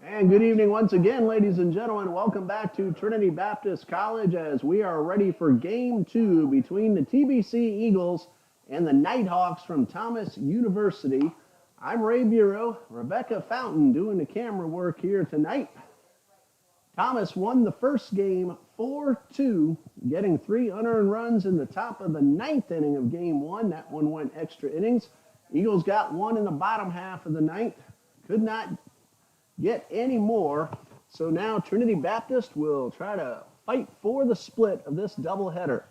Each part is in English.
And good evening once again, ladies and gentlemen. Welcome back to Trinity Baptist College as we are ready for game two between the TBC Eagles and the Nighthawks from Thomas University. I'm Ray Bureau, Rebecca Fountain doing the camera work here tonight. Thomas won the first game 4-2, getting 3 unearned runs in the top of the ninth inning of game one. That one went extra innings. Eagles got one in the bottom half of the ninth. Could not get any more. So now Trinity Baptist will try to fight for the split of this doubleheader.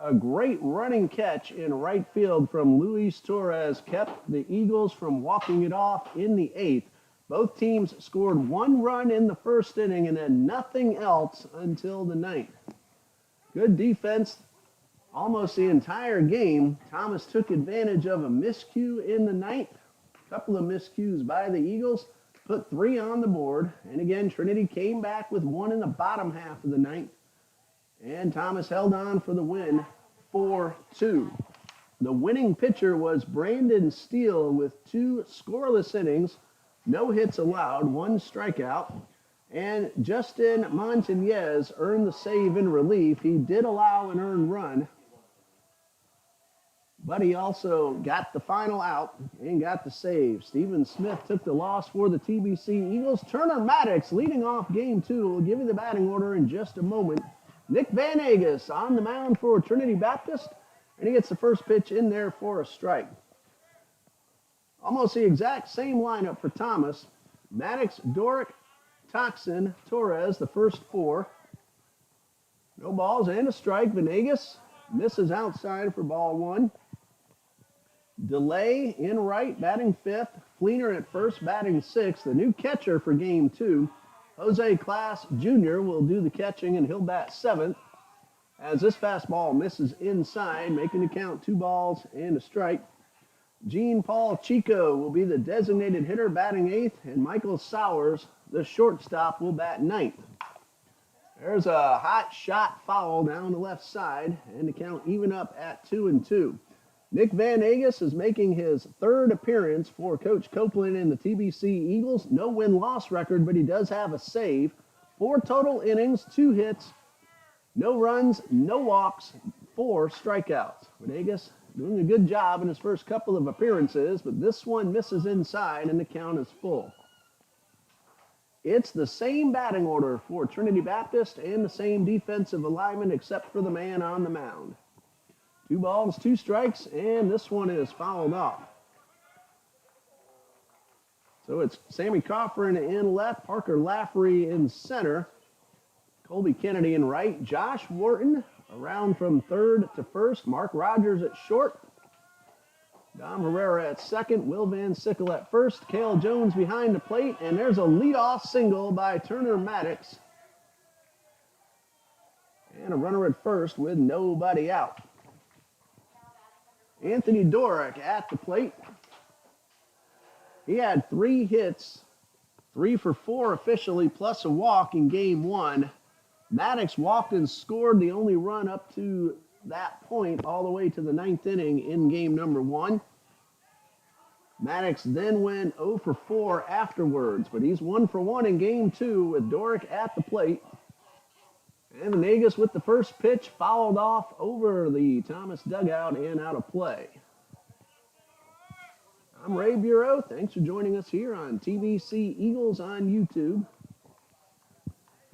A great running catch in right field from Luis Torres kept the Eagles from walking it off in the eighth. Both teams scored 1 run in the first inning and then nothing else until the ninth. Good defense almost the entire game. Thomas took advantage of a miscue in the ninth. Couple of miscues by the Eagles, put 3 on the board. And again, Trinity came back with 1 in the bottom half of the ninth. And Thomas held on for the win, 4-2. The winning pitcher was Brandon Steele with 2 scoreless innings, no hits allowed, 1 strikeout. And Justin Montañez earned the save in relief. He did allow an earned run, but he also got the final out and got the save. Stephen Smith took the loss for the TBC Eagles. Turner Maddox leading off game two. We'll give you the batting order in just a moment. Nick Van Agus on the mound for Trinity Baptist, and he gets the first pitch in there for a strike. Almost the exact same lineup for Thomas. Maddox, Dorick, Toxin, Torres, the first 4. No balls and a strike. Venegas misses outside for ball 1. Delay in right, batting 5th. Fleener at first, batting 6th. The new catcher for game 2, Jose Class Jr. will do the catching, and he'll bat 7th. As this fastball misses inside, making the count 2 balls and a strike. Jean Paul Chico will be the designated hitter, batting 8th, and Michael Sowers, the shortstop, will bat 9th. There's a hot shot foul down the left side, and the count even up at 2-2. Nick Van Agus is making his 3rd appearance for Coach Copeland and the TBC Eagles. No win-loss record, but he does have a save. 4 total innings, 2 hits, no runs, no walks, 4 strikeouts. Van Agus doing a good job in his first couple of appearances, but this one misses inside, and the count is full. It's the same batting order for Trinity Baptist and the same defensive alignment except for the man on the mound. 2 balls, 2 strikes, and this one is fouled off. So it's Sammy Coffrin in left, Parker Laffery in center, Colby Kennedy in right, Josh Wharton around from 3rd to 1st, Mark Rogers at short, Dom Herrera at 2nd, Will Van Sickle at 1st, Cale Jones behind the plate, and there's a leadoff single by Turner Maddox. And a runner at 1st with nobody out. Anthony Dorick at the plate. He had 3 hits, 3 for 4 officially, plus a walk in game 1. Maddox walked and scored the only run up to that point all the way to the 9th inning in game number 1. Maddox then went 0 for 4 afterwards, but he's 1 for 1 in game 2 with Dorick at the plate. And Venegas with the first pitch fouled off over the Thomas dugout and out of play. I'm Ray Bureau. Thanks for joining us here on TBC Eagles on YouTube.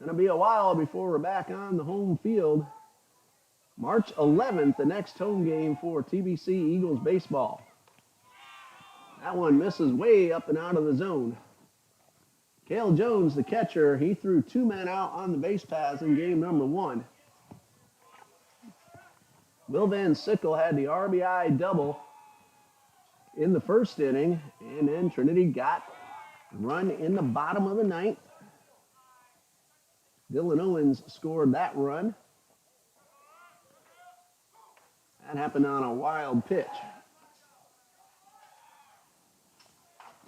It'll be a while before we're back on the home field. March 11th, the next home game for TBC Eagles baseball. That one misses way up and out of the zone. Cale Jones, the catcher, he threw 2 men out on the base paths in game number 1. Will Van Sickle had the RBI double in the first inning, and then Trinity got a run in the bottom of the 9th. Dylan Owens scored that run. That happened on a wild pitch.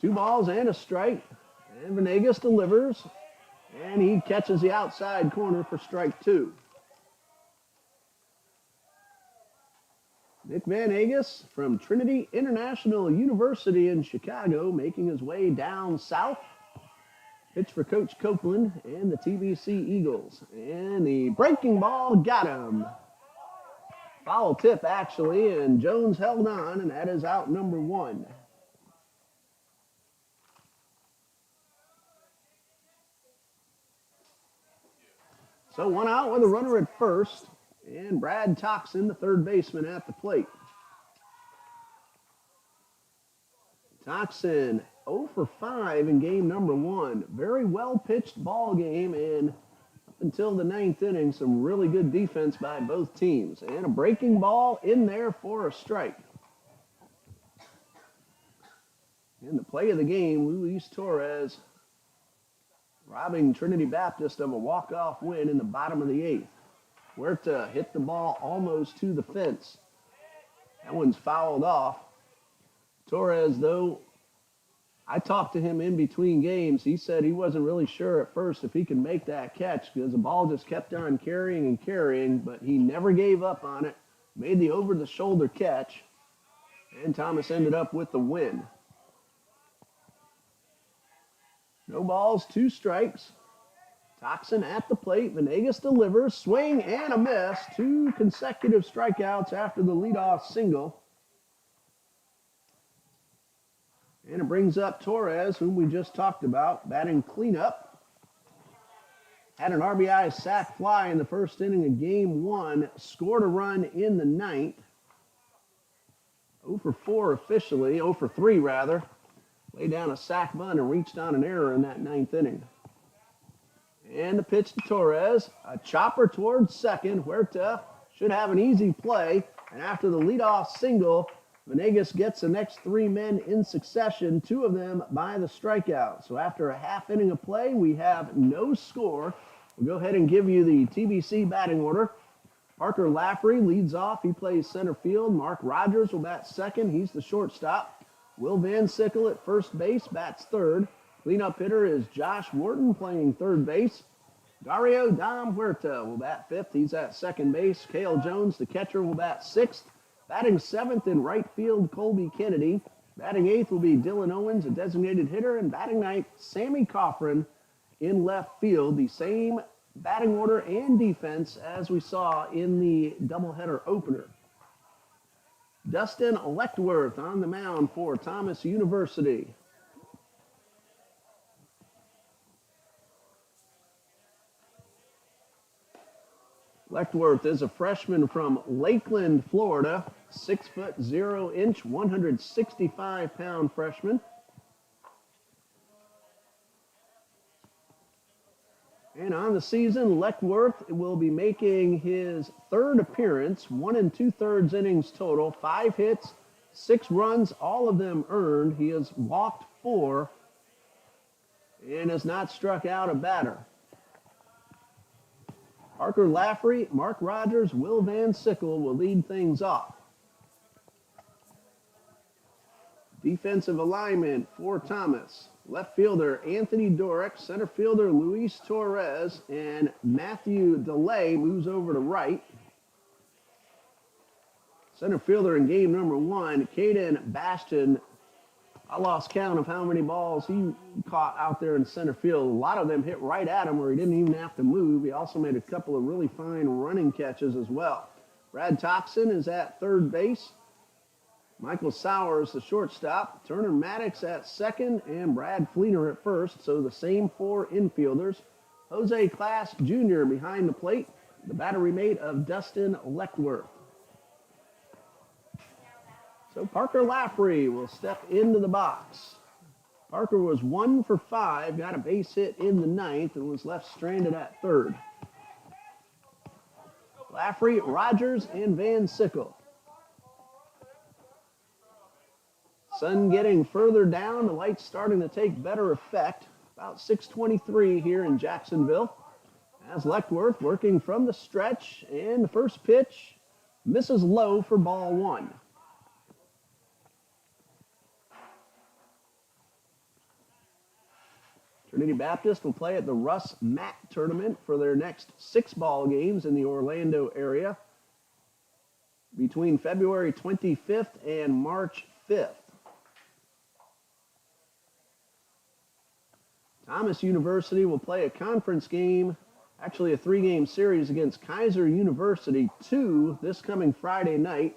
2 balls and a strike. And Venegas delivers. And he catches the outside corner for strike 2. Nick Van Agus from Trinity International University in Chicago making his way down south. Pitch for Coach Copeland and the TBC Eagles. And the breaking ball got him. Foul tip, actually, and Jones held on, and that is out number 1. So 1 out with a runner at first, and Brad Toxin, the third baseman, at the plate. Toxin 0 for 5 in game number 1. Very well pitched ball game, and up until the 9th inning, some really good defense by both teams. And a breaking ball in there for a strike. And the play of the game, Luis Torres robbing Trinity Baptist of a walk-off win in the bottom of the 8th. Huerta hit the ball almost to the fence. That one's fouled off. Torres, though, I talked to him in between games. He said he wasn't really sure at first if he could make that catch because the ball just kept on carrying and carrying, but he never gave up on it, made the over-the-shoulder catch, and Thomas ended up with the win. No balls, 2 strikes. Toxin at the plate. Venegas delivers. Swing and a miss. 2 consecutive strikeouts after the leadoff single. And it brings up Torres, whom we just talked about, batting cleanup. Had an RBI sac fly in the first inning of game 1. Scored a run in the 9th. 0 for 4 officially. 0 for 3, rather. Laid down a sac bunt and reached on an error in that 9th inning. And the pitch to Torres. A chopper towards second. Huerta should have an easy play. And after the leadoff single, Venegas gets the next 3 men in succession, 2 of them by the strikeout. So after a half inning of play, we have no score. We'll go ahead and give you the TBC batting order. Parker Laffrey leads off. He plays center field. Mark Rogers will bat second. He's the shortstop. Will Van Sickle at first base, bats third. Cleanup hitter is Josh Wharton playing third base. Dario Dom Huerta will bat fifth. He's at second base. Cale Jones, the catcher, will bat sixth. Batting seventh in right field, Colby Kennedy. Batting eighth will be Dylan Owens, a designated hitter. And batting ninth, Sammy Coffrin in left field. The same batting order and defense as we saw in the doubleheader opener. Dustin Lechtworth on the mound for Thomas University. Lechtworth is a freshman from Lakeland, Florida. 6 foot 0 inch, 165-pound freshman. And on the season, Lechtworth will be making his third appearance, 1 2/3 innings total, 5 hits, 6 runs, all of them earned. He has walked 4 and has not struck out a batter. Parker Laffrey, Mark Rogers, Will Van Sickle will lead things off. Defensive alignment for Thomas. Left fielder Anthony Dorick, center fielder Luis Torres, and Matthew DeLay moves over to right. Center fielder in game number 1, Caden Bastion. I lost count of how many balls he caught out there in center field. A lot of them hit right at him where he didn't even have to move. He also made a couple of really fine running catches as well. Brad Toxin is at third base. Michael Sowers, the shortstop. Turner Maddox at second, and Brad Fleener at first. So the same 4 infielders. Jose Class Jr. behind the plate. The battery mate of Dustin Lechtworth. So Parker Laffrey will step into the box. Parker was 1 for 5, got a base hit in the 9th, and was left stranded at third. Laffrey, Rogers, and Van Sickle. Sun getting further down, the lights starting to take better effect. About 6:23 here in Jacksonville. As Lechtworth working from the stretch, and the first pitch misses low for ball 1. Trinity Baptist will play at the Russ Mack Tournament for their next 6 ball games in the Orlando area between February 25th and March 5th. Thomas University will play a conference game, actually a 3-game series against Kaiser University 2 this coming Friday night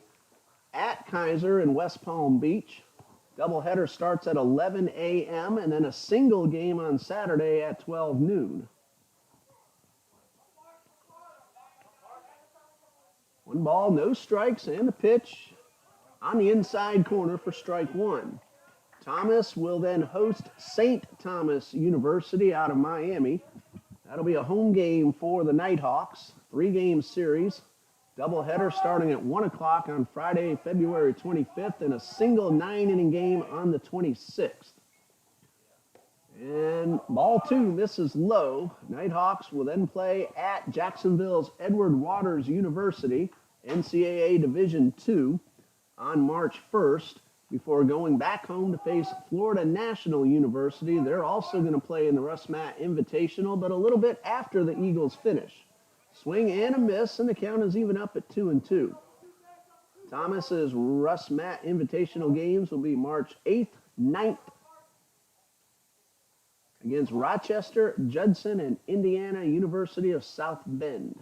at Kaiser in West Palm Beach. Doubleheader starts at 11 a.m. and then a single game on Saturday at 12 noon. 1 ball, no strikes, and a pitch on the inside corner for strike 1. Thomas will then host St. Thomas University out of Miami. That'll be a home game for the Nighthawks, 3-game series. Doubleheader starting at 1 o'clock on Friday, February 25th, and a single 9-inning game on the 26th. And ball 2 misses low. Nighthawks will then play at Jacksonville's Edward Waters University, NCAA Division II, on March 1st before going back home to face Florida National University. They're also going to play in the Russ Matt Invitational, but a little bit after the Eagles finish. Swing and a miss, and the count is even up at 2-2. Thomas's Russ Matt Invitational games will be March 8th, 9th, against Rochester, Judson, and Indiana University of South Bend.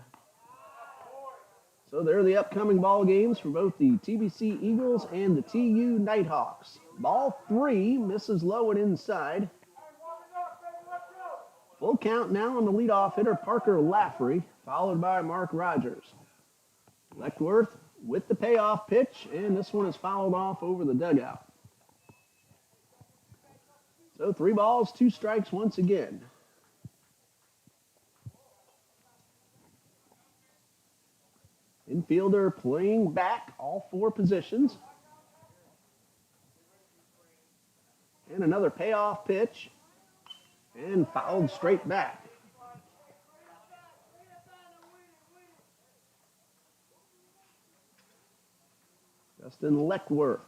So there are the upcoming ball games for both the TBC Eagles and the TU Nighthawks. Ball 3 misses low and inside. Full count now on the leadoff hitter, Parker Laffrey, followed by Mark Rogers. Leckworth with the payoff pitch, and this one is fouled off over the dugout. So 3 balls, 2 strikes once again. Infielder playing back all 4 positions. And another payoff pitch. And fouled straight back. Justin Leckworth,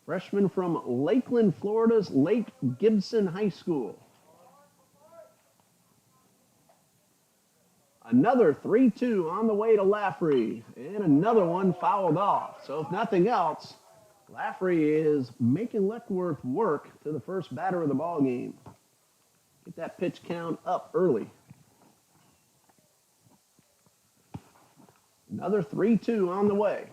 freshman from Lakeland, Florida's Lake Gibson High School. Another 3-2 on the way to Laffrey, and another one fouled off. So if nothing else, Laffrey is making Leckworth work to the first batter of the ball game. Get that pitch count up early. Another 3-2 on the way.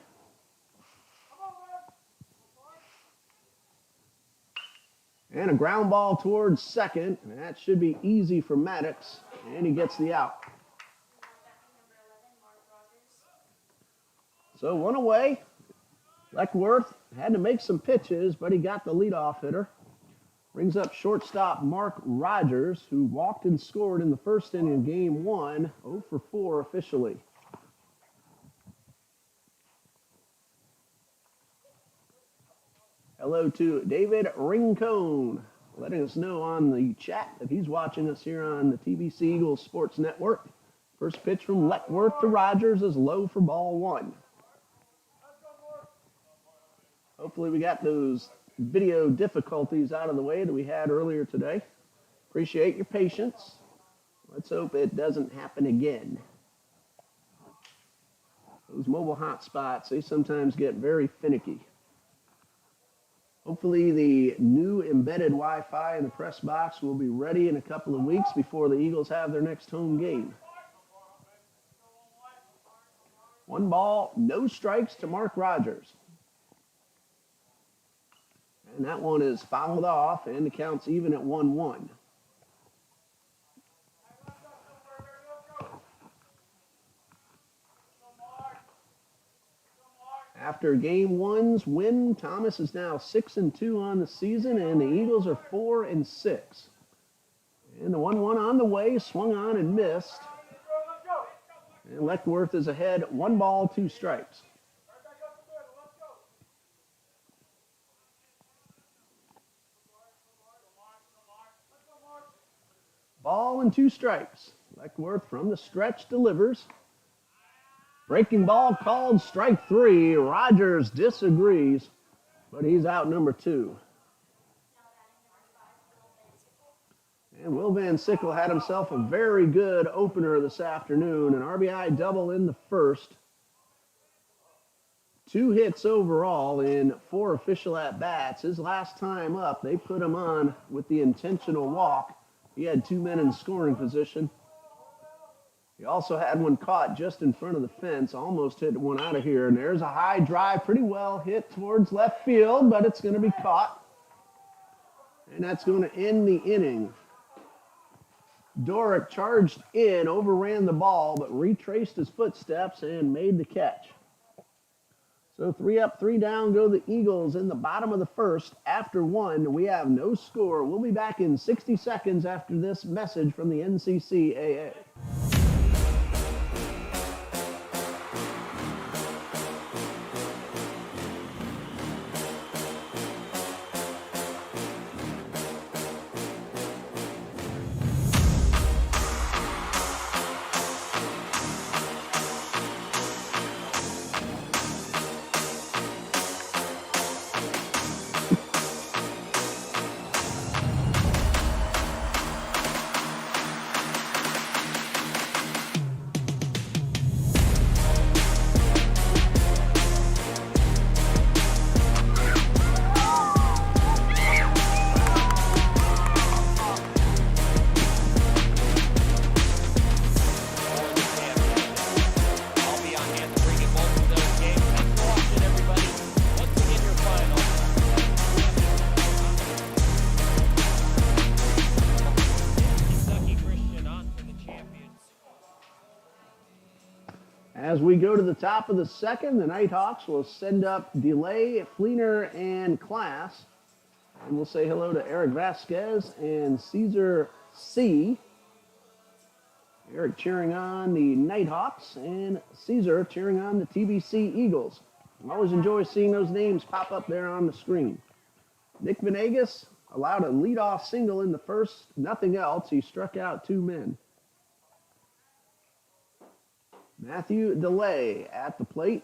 And a ground ball towards second. And that should be easy for Maddox, and he gets the out. So 1 away. Leckworth had to make some pitches, but he got the leadoff hitter. Brings up shortstop Mark Rogers, who walked and scored in the first inning of game 1, 0 for 4 officially. Hello to David Rincone, letting us know on the chat that he's watching us here on the TBC Eagles Sports Network. First pitch from Leckworth to Rogers is low for ball 1. Hopefully we got those video difficulties out of the way that we had earlier today. Appreciate your patience. Let's hope it doesn't happen again. Those mobile hotspots, they sometimes get very finicky. Hopefully the new embedded Wi-Fi in the press box will be ready in a couple of weeks before the Eagles have their next home game. 1 ball, no strikes to Mark Rogers. And that one is fouled off, and the count's even at 1-1. After game 1's win, Thomas is now 6-2 on the season, and the Eagles are 4-6. And the 1-1 on the way, swung on and missed. And Leckworth is ahead, 1 ball, 2 strikes. Ball and 2 strikes. Leckworth from the stretch delivers. Breaking ball called strike 3. Rogers disagrees, but he's out number 2. And Will Van Sickle had himself a very good opener this afternoon. An RBI double in the first. 2 hits overall in 4 official at-bats. His last time up, they put him on with the intentional walk. He had 2 men in scoring position. He also had one caught just in front of the fence, almost hit one out of here. And there's a high drive, pretty well hit towards left field, but it's going to be caught. And that's going to end the inning. Dorick charged in, overran the ball, but retraced his footsteps and made the catch. So 3 up, 3 down go the Eagles in the bottom of the first. After 1, we have no score. We'll be back in 60 seconds after this message from the NCCAA. As we go to the top of the second, the Nighthawks will send up DeLay, Fleener, and Class. And we'll say hello to Eric Vasquez and Caesar C. Eric cheering on the Nighthawks and Caesar cheering on the TBC Eagles. I always enjoy seeing those names pop up there on the screen. Nick Venegas allowed a leadoff single in the first, nothing else. He struck out 2 men. Matthew DeLay at the plate.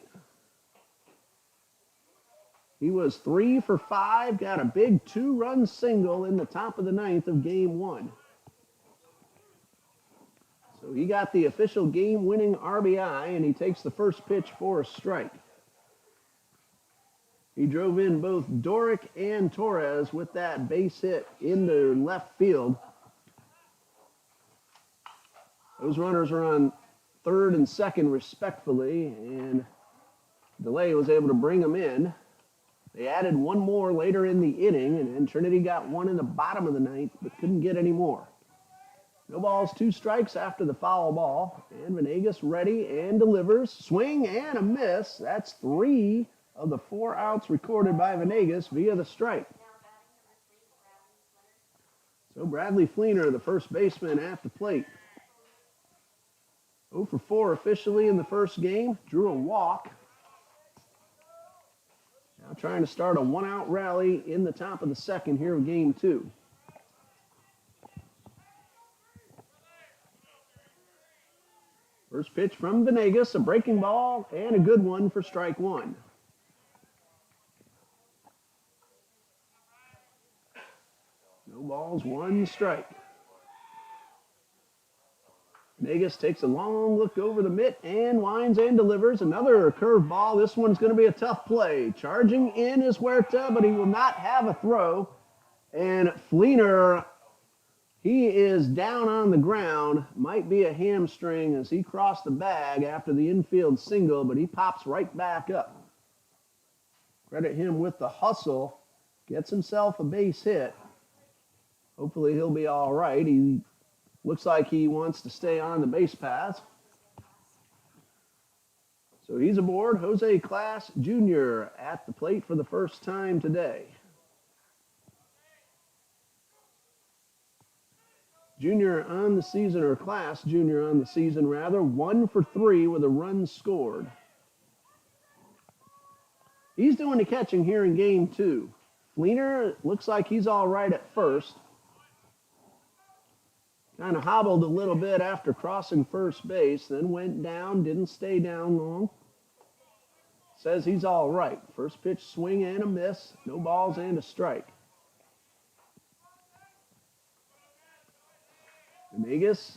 He was 3 for 5, got a big 2-run single in the top of the 9th of game 1. So he got the official game-winning RBI, and he takes the first pitch for a strike. He drove in both Dorick and Torres with that base hit into left field. Those runners are on third and second respectfully, and DeLay was able to bring them in. They added one more later in the inning, and Trinity got one in the bottom of the 9th, but couldn't get any more. No balls, 2 strikes after the foul ball, and Venegas ready and delivers. Swing and a miss. That's 3 of the 4 outs recorded by Venegas via the strike. So Bradley Fleener, the first baseman at the plate. 0 for 4 officially in the first game. Drew a walk. Now trying to start a 1-out rally in the top of the second here of game 2. First pitch from Venegas, a breaking ball, and a good one for strike 1. No balls, 1 strike. Venegas takes a long look over the mitt and winds and delivers another curveball. This one's going to be a tough play. Charging in is Huerta, but he will not have a throw. And Fleener, he is down on the ground. Might be a hamstring as he crossed the bag after the infield single, but he pops right back up. Credit him with the hustle. Gets himself a base hit. Hopefully he'll be all right. He looks like he wants to stay on the base paths. So he's aboard. Jose Class Jr. at the plate for the first time today. Junior on the season, or Class Jr. on the season rather, 1 for 3 with a run scored. He's doing the catching here in game 2. Fleener looks like he's all right at first. Kind of hobbled a little bit after crossing first base, then went down, didn't stay down long. Says he's all right. First pitch swing and a miss, no balls and a strike. Venegas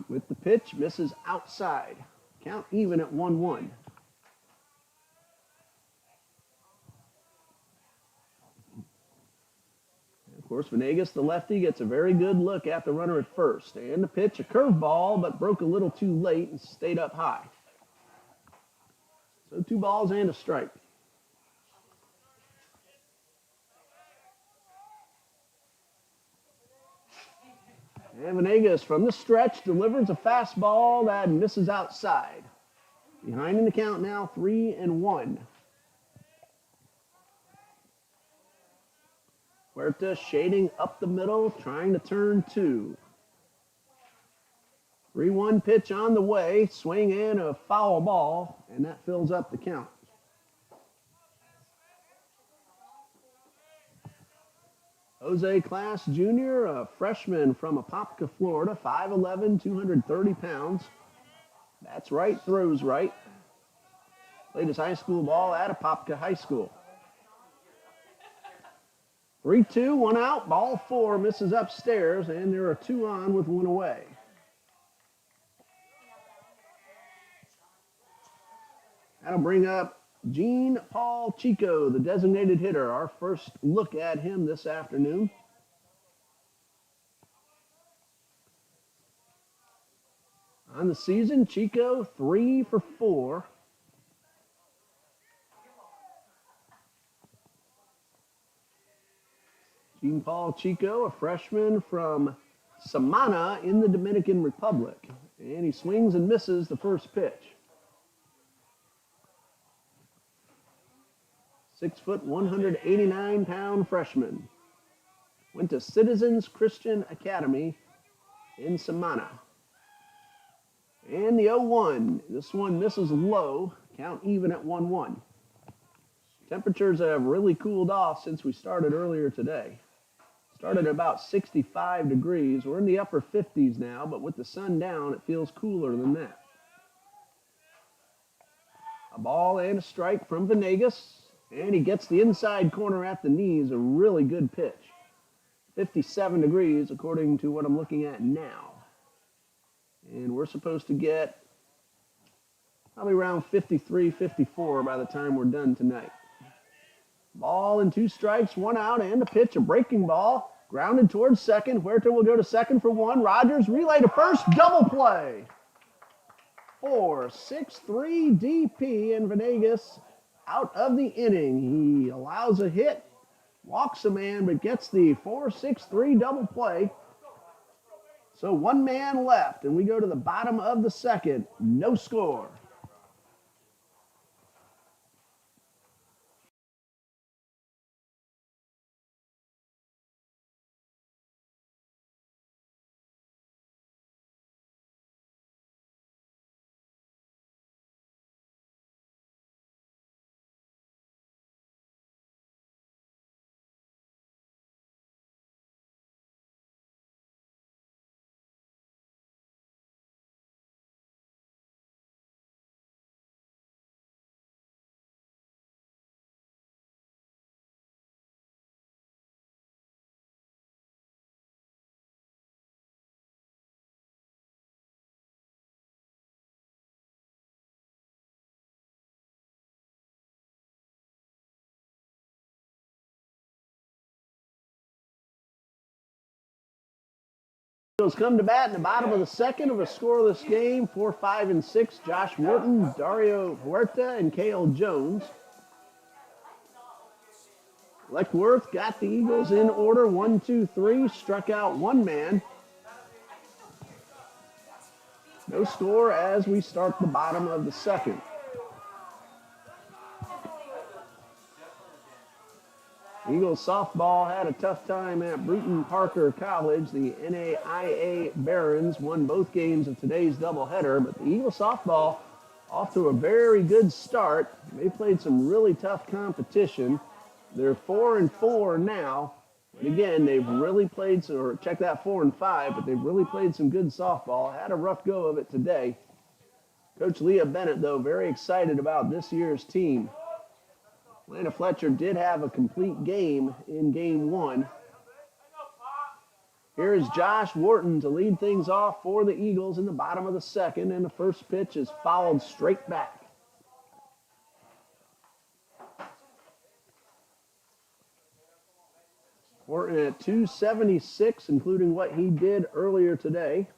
with the pitch, misses outside. Count even at 1-1. Of course, Venegas, the lefty, gets a very good look at the runner at first. And the pitch, a curveball, but broke a little too late and stayed up high. So 2 balls and a strike. And Venegas from the stretch delivers a fastball that misses outside. Behind in the count now, 3-1. Huerta shading up the middle, trying to turn 2. 3-1 pitch on the way, swing and a foul ball, and that fills up the count. Jose Class Jr., a freshman from Apopka, Florida, 5'11", 230 pounds. That's right, throws right. Played his high school ball at Apopka High School. 3-2, 1 out, ball 4 misses upstairs, and there are 2 on with 1 away. That'll bring up Gene Paul Chico, the designated hitter. Our first look at him this afternoon. On the season, Chico 3 for 4. Gene Paul Chico, a freshman from Samana in the Dominican Republic. And he swings and misses the first pitch. 6 foot, 189-pound freshman. Went to Citizens Christian Academy in Samana. And the 0-1. This one misses low. Count even at 1-1. Temperatures have really cooled off since we started earlier today. Started at about 65 degrees. We're in the upper 50s now, but with the sun down, it feels cooler than that. A ball and a strike from Venegas, and he gets the inside corner at the knees, a really good pitch. 57 degrees, according to what I'm looking at now. And we're supposed to get probably around 53, 54 by the time we're done tonight. Ball and 2 strikes, 1 out, and a pitch, a breaking ball, grounded towards second. Huerta will go to second for 1. Rogers relay to first, double play. 4-6-3 DP, and Venegas out of the inning. He allows a hit, walks a man, but gets the 4-6-3 double play. So 1 man left, and we go to the bottom of the second. No score. Eagles come to bat in the bottom of the second of a scoreless game. 4, 5, and 6. Josh Wharton, Dario Huerta, and Cale Jones. Leckworth got the Eagles in order. 1, 2, 3. Struck out 1 man. No score as we start the bottom of the second. Eagles softball had a tough time at Bruton Parker College. The NAIA Barons won both games of today's doubleheader, but the Eagles softball off to a very good start. They played some really tough competition. They're 4-4 now. And again, they've really played, or check that 4-5, but they've really played some good softball. Had a rough go of it today. Coach Leah Bennett, though, very excited about this year's team. Atlanta Fletcher did have a complete game in game 1. Here is Josh Wharton to lead things off for the Eagles in the bottom of the second, and the first pitch is fouled straight back. Horton at 276, including what he did earlier today.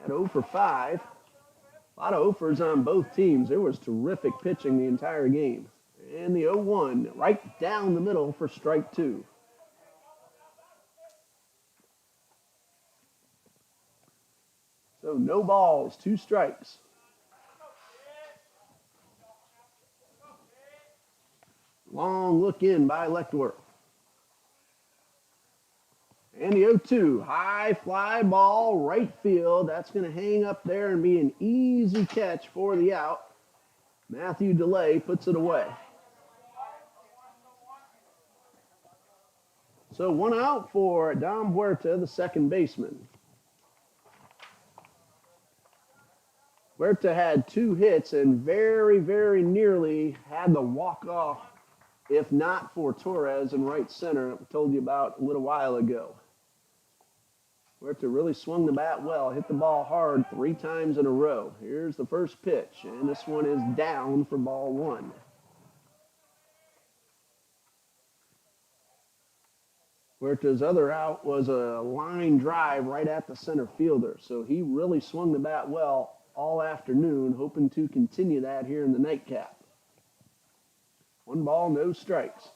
At 0 for 5. A lot of offers on both teams. There was terrific pitching the entire game. And the 0-1 right down the middle for strike 2. So no balls, 2 strikes. Long look in by Lechtworth. And the 0-2, high fly ball, right field. That's going to hang up there and be an easy catch for the out. Matthew DeLay puts it away. So 1 out for Dom Huerta, the second baseman. Huerta had 2 hits and very, very nearly had the walk-off, if not for Torres in right center, I told you about a little while ago. Huerta really swung the bat well, hit the ball hard 3 times in a row. Here's the first pitch, and this one is down for ball 1. Huerta's other out was a line drive right at the center fielder, so he really swung the bat well all afternoon, hoping to continue that here in the nightcap. 1 ball, no strikes.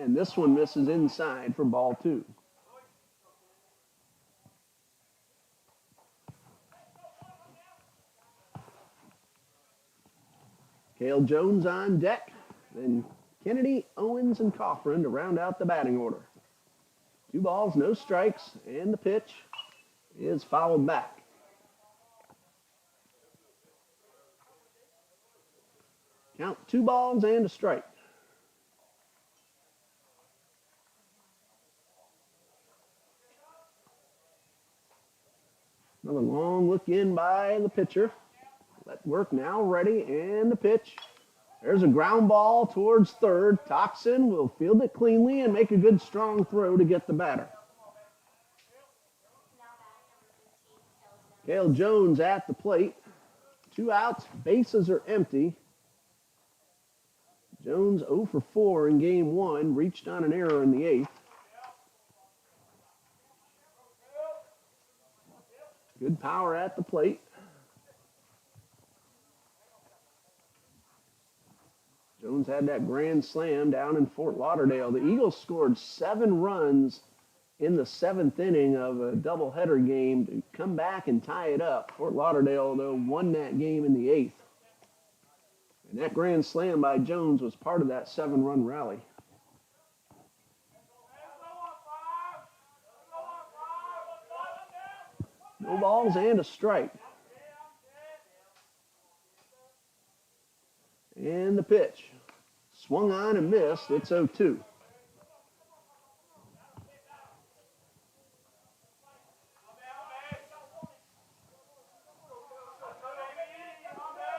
And this one misses inside for ball 2. Cale Jones on deck. Then Kennedy, Owens, and Cochran to round out the batting order. 2 balls, no strikes, and the pitch is fouled back. Count 2 balls and a strike. Another long look in by the pitcher. Let work now ready, and the pitch. There's a ground ball towards third. Toxin will field it cleanly and make a good strong throw to get the batter. Cale Jones at the plate. 2 outs, bases are empty. Jones 0 for 4 in game 1, reached on an error in the 8th. Good power at the plate. Jones had that grand slam down in Fort Lauderdale. The Eagles scored 7 runs in the 7th inning of a doubleheader game to come back and tie it up. Fort Lauderdale, though, won that game in the 8th. And that grand slam by Jones was part of that 7-run rally. No balls and a strike. And the pitch. Swung on and missed. It's 0-2.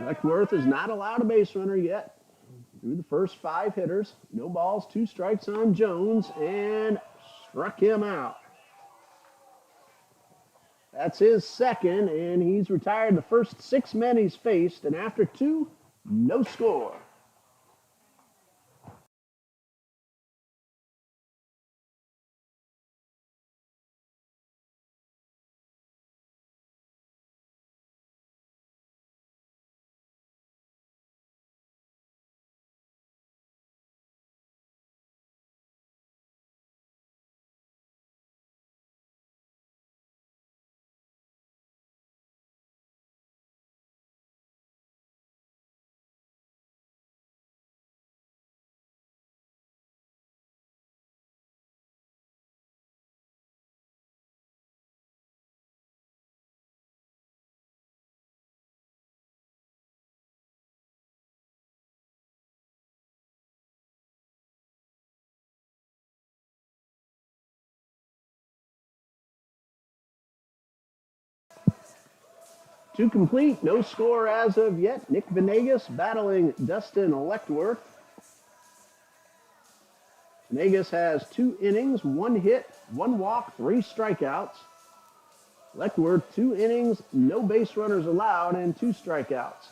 Lechtworth is not allowed a base runner yet. Through the first 5 hitters. No balls, 2 strikes on Jones, and struck him out. That's his second, and he's retired the first 6 men he's faced, and after 2, no score. To complete, no score as of yet. Nick Venegas battling Dustin Lechtworth. Venegas has 2 innings, 1 hit, 1 walk, 3 strikeouts. Lechtworth, 2 innings, no base runners allowed, and 2 strikeouts.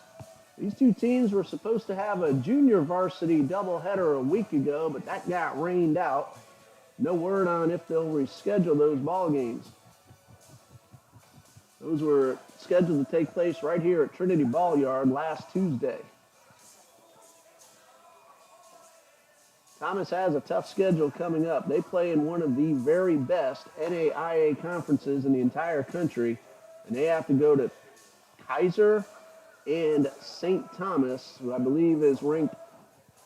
These two teams were supposed to have a junior varsity doubleheader a week ago, but that got rained out. No word on if they'll reschedule those ball games. Those were scheduled to take place right here at Trinity Ball Yard last Tuesday. Thomas has a tough schedule coming up. They play in one of the very best NAIA conferences in the entire country, and they have to go to Kaiser and St. Thomas, who I believe is ranked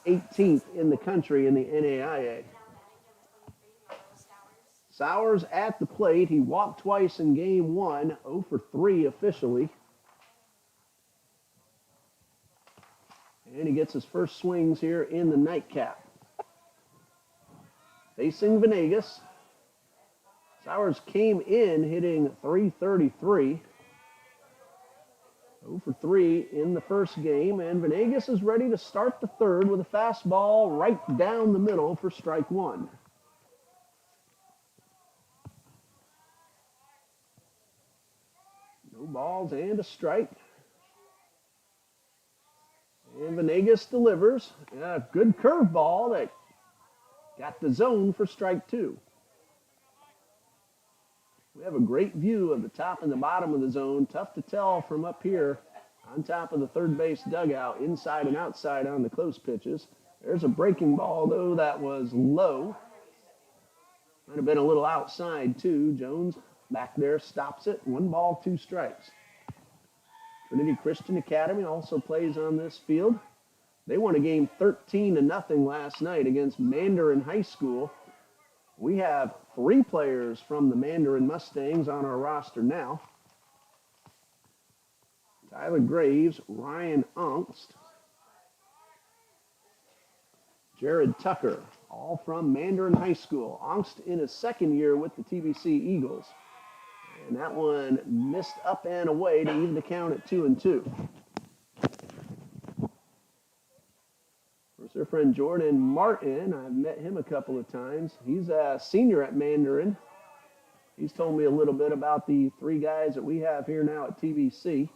18th in the country in the NAIA. Sowers at the plate. He walked twice in game one, 0 for 3 officially. And he gets his first swings here in the nightcap. Facing Venegas. Sowers came in hitting .333. 0 for 3 in the first game, and Venegas is ready to start the third with a fastball right down the middle for strike one. No balls and a strike. And Venegas delivers a good curveball that got the zone for strike two. We have a great view of the top and the bottom of the zone. Tough to tell from up here on top of the third base dugout, inside and outside on the close pitches. There's a breaking ball, though, that was low. Might have been a little outside, too. Jones back there stops it. 1 ball, 2 strikes. Trinity Christian Academy also plays on this field. They won a game 13-0 last night against Mandarin High School. We have 3 players from the Mandarin Mustangs on our roster now. Tyler Graves, Ryan Ongst, Jared Tucker, all from Mandarin High School. Ongst in his second year with the TBC Eagles. And that one missed up and away to even the count at 2-2. Their friend Jordan Martin, I've met him a couple of times. He's a senior at Mandarin. He's told me a little bit about the 3 guys that we have here now at TBC.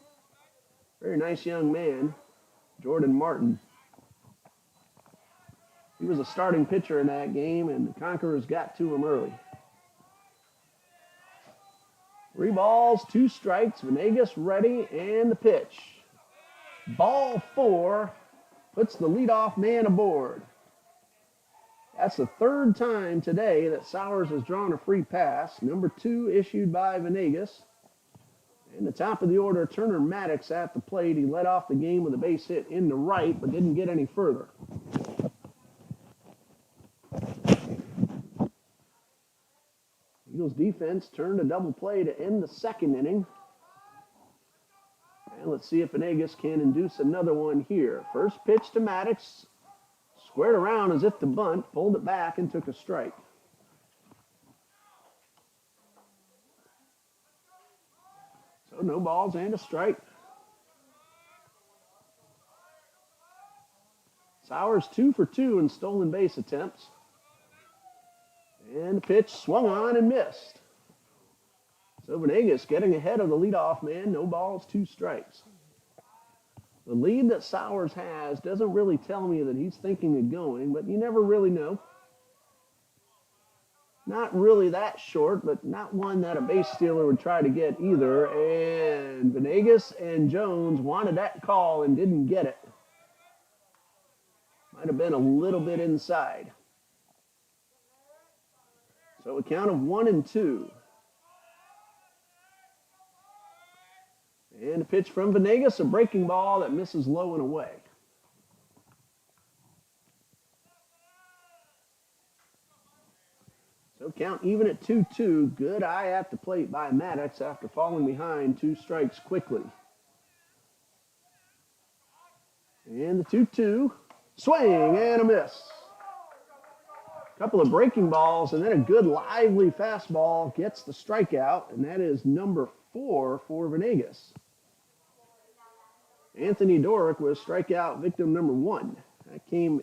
Very nice young man, Jordan Martin. He was a starting pitcher in that game, and the Conquerors got to him early. 3 balls, 2 strikes. Venegas ready, and the pitch. Ball 4. Puts the leadoff man aboard. That's the 3rd time today that Sowers has drawn a free pass. Number 2 issued by Venegas. And the top of the order, Turner Maddox at the plate. He led off the game with a base hit into right, but didn't get any further. Eagles defense turned a double play to end the 2nd inning. And let's see if Venegas can induce another one here. First pitch to Maddox. Squared around as if to bunt. Pulled it back and took a strike. So no balls and a strike. Sowers 2 for 2 in stolen base attempts. And the pitch swung on and missed. So Venegas getting ahead of the leadoff man. No balls, 2 strikes. The lead that Sowers has doesn't really tell me that he's thinking of going, but you never really know. Not really that short, but not one that a base stealer would try to get either. And Venegas and Jones wanted that call and didn't get it. Might have been a little bit inside. So a count of 1-2. And a pitch from Venegas, a breaking ball that misses low and away. So count even at 2-2. Good eye at the plate by Maddox after falling behind 2 strikes quickly. And the 2-2. Swing and a miss. A couple of breaking balls and then a good lively fastball gets the strikeout, and that is number 4 for Venegas. Anthony Dorick was strikeout victim number 1. That came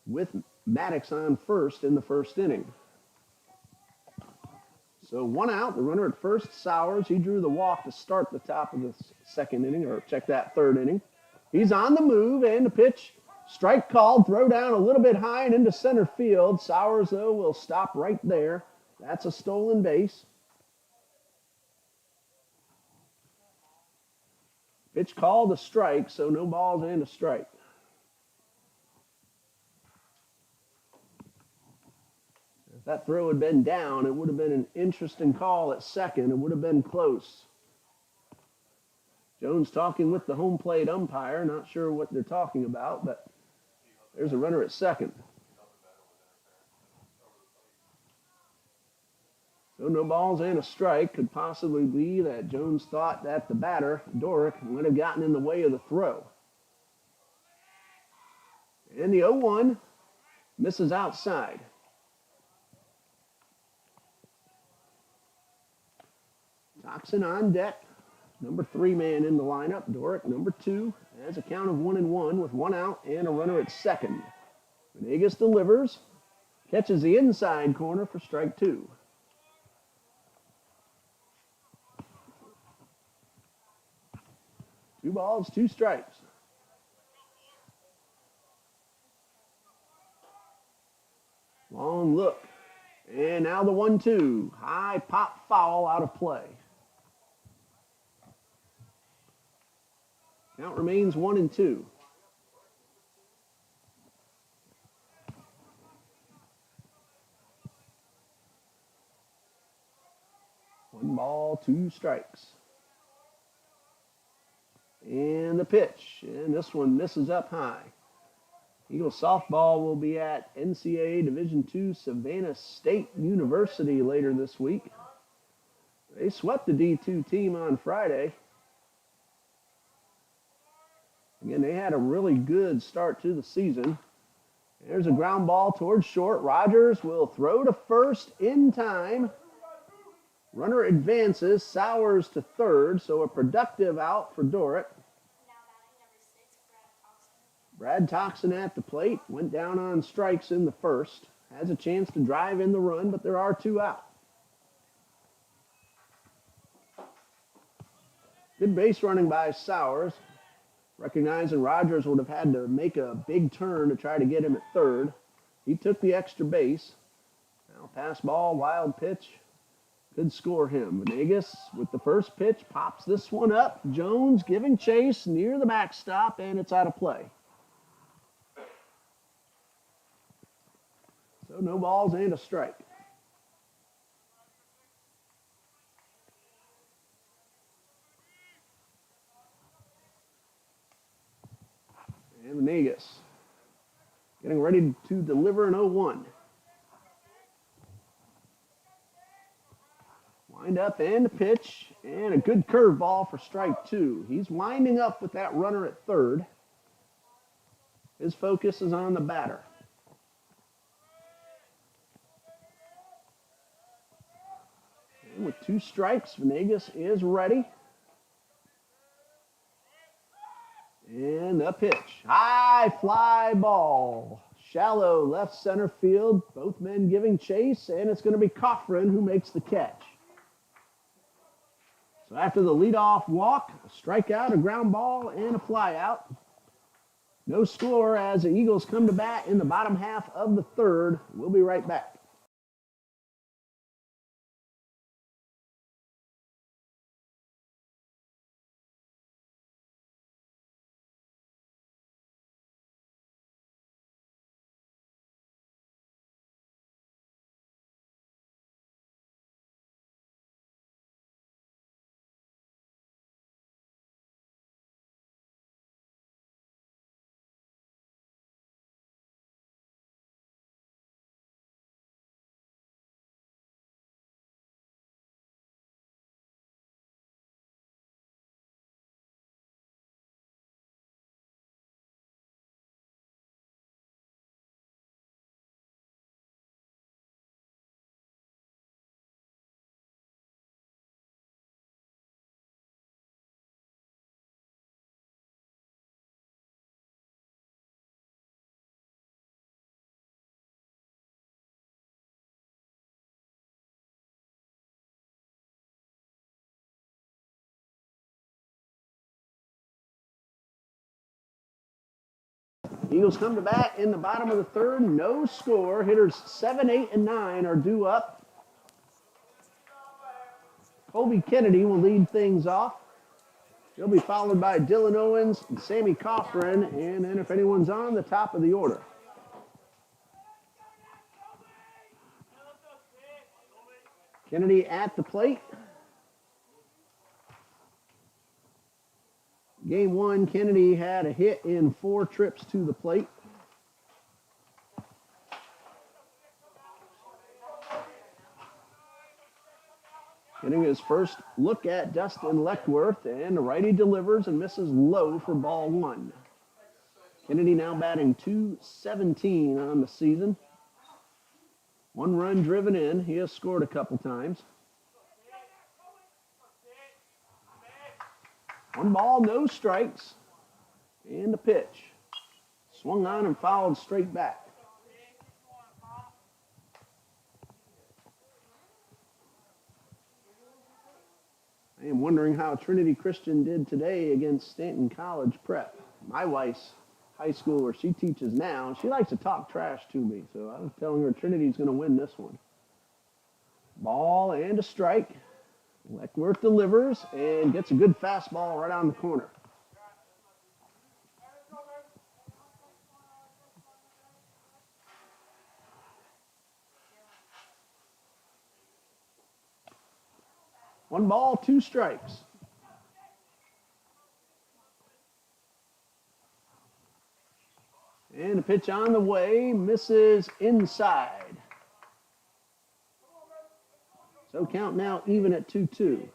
with Maddox on first in the 1st inning. So 1 out, the runner at first, Sowers. He drew the walk to start the top of the 2nd inning, or check that 3rd inning. He's on the move, and the pitch, strike called, throw down a little bit high and into center field. Sowers, though, will stop right there. That's a stolen base. Pitch called a strike, so no balls and a strike. If that throw had been down, it would have been an interesting call at second. It would have been close. Jones talking with the home plate umpire. Not sure what they're talking about, but there's a runner at second. So no balls and a strike. Could possibly be that Jones thought that the batter, Dorick, might have gotten in the way of the throw. And the 0-1 misses outside. Toxin on deck. Number 3 man in the lineup. Dorick, number 2, has a count of 1-1 with 1 out and a runner at second. Venegas delivers. Catches the inside corner for strike 2. Two balls, 2 strikes. Long look. And now the 1-2. High pop foul out of play. Count remains 1-2. One ball, 2 strikes. And the pitch. And this one misses up high. Eagles softball will be at NCAA Division II Savannah State University later this week. They swept the D2 team on Friday. Again, they had a really good start to the season. There's a ground ball towards short. Rogers will throw to first in time. Runner advances, Sowers to third, so a productive out for Dorick. Brad Toxin at the plate, went down on strikes in the first. Has a chance to drive in the run, but there are 2 out. Good base running by Sowers. Recognizing Rogers would have had to make a big turn to try to get him at third. He took the extra base. Now pass ball, wild pitch. Could score him. Venegas with the first pitch pops this one up. Jones giving chase near the backstop, and it's out of play. So no balls and a strike. And Venegas getting ready to deliver an 0-1. Wind up and a pitch, and a good curveball for strike 2. He's winding up with that runner at third. His focus is on the batter. And with 2 strikes, Venegas is ready. And the pitch. High fly ball. Shallow left center field. Both men giving chase, and it's going to be Coffrin who makes the catch. So after the leadoff walk, a strikeout, a ground ball, and a fly out. No score as the Eagles come to bat in the bottom half of the third. We'll be right back. Eagles come to bat in the bottom of the third. No score. Hitters 7, 8, and 9 are due up. Colby Kennedy will lead things off. He'll be followed by Dylan Owens and Sammy Cochran. And then if anyone's on, the top of the order. Kennedy at the plate. Game one, Kennedy had a hit in 4 trips to the plate. Getting his first look at Dustin Leckworth, and the righty delivers and misses low for ball 1. Kennedy now batting .217 on the season. 1 run driven in. He has scored a couple times. 1 ball, no strikes. And a pitch. Swung on and fouled straight back. I am wondering how Trinity Christian did today against Stanton College Prep. My wife's high school where she teaches now, she likes to talk trash to me. So I was telling her Trinity's going to win this one. Ball and a strike. Leckworth delivers and gets a good fastball right on the corner. One ball, 2 strikes. And a pitch on the way, misses inside. So count now even at 2-2.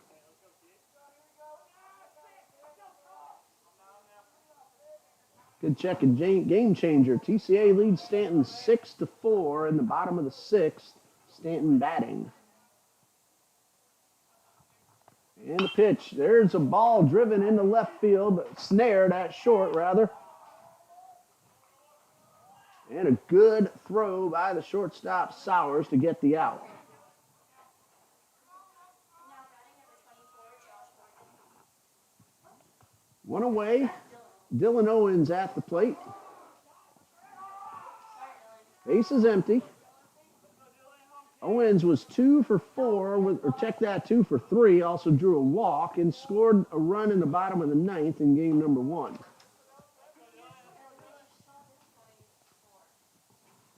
Good check and game changer. TCA leads Stanton 6-4 in the bottom of the 6th. Stanton batting. And the pitch. There's a ball driven into left field, but snared at short, rather. And a good throw by the shortstop, Sowers, to get the out. One away. Dylan Owens at the plate. Base is empty. Owens was 2 for 4, or check that, 2 for 3, also drew a walk and scored a run in the bottom of the 9th in game number 1.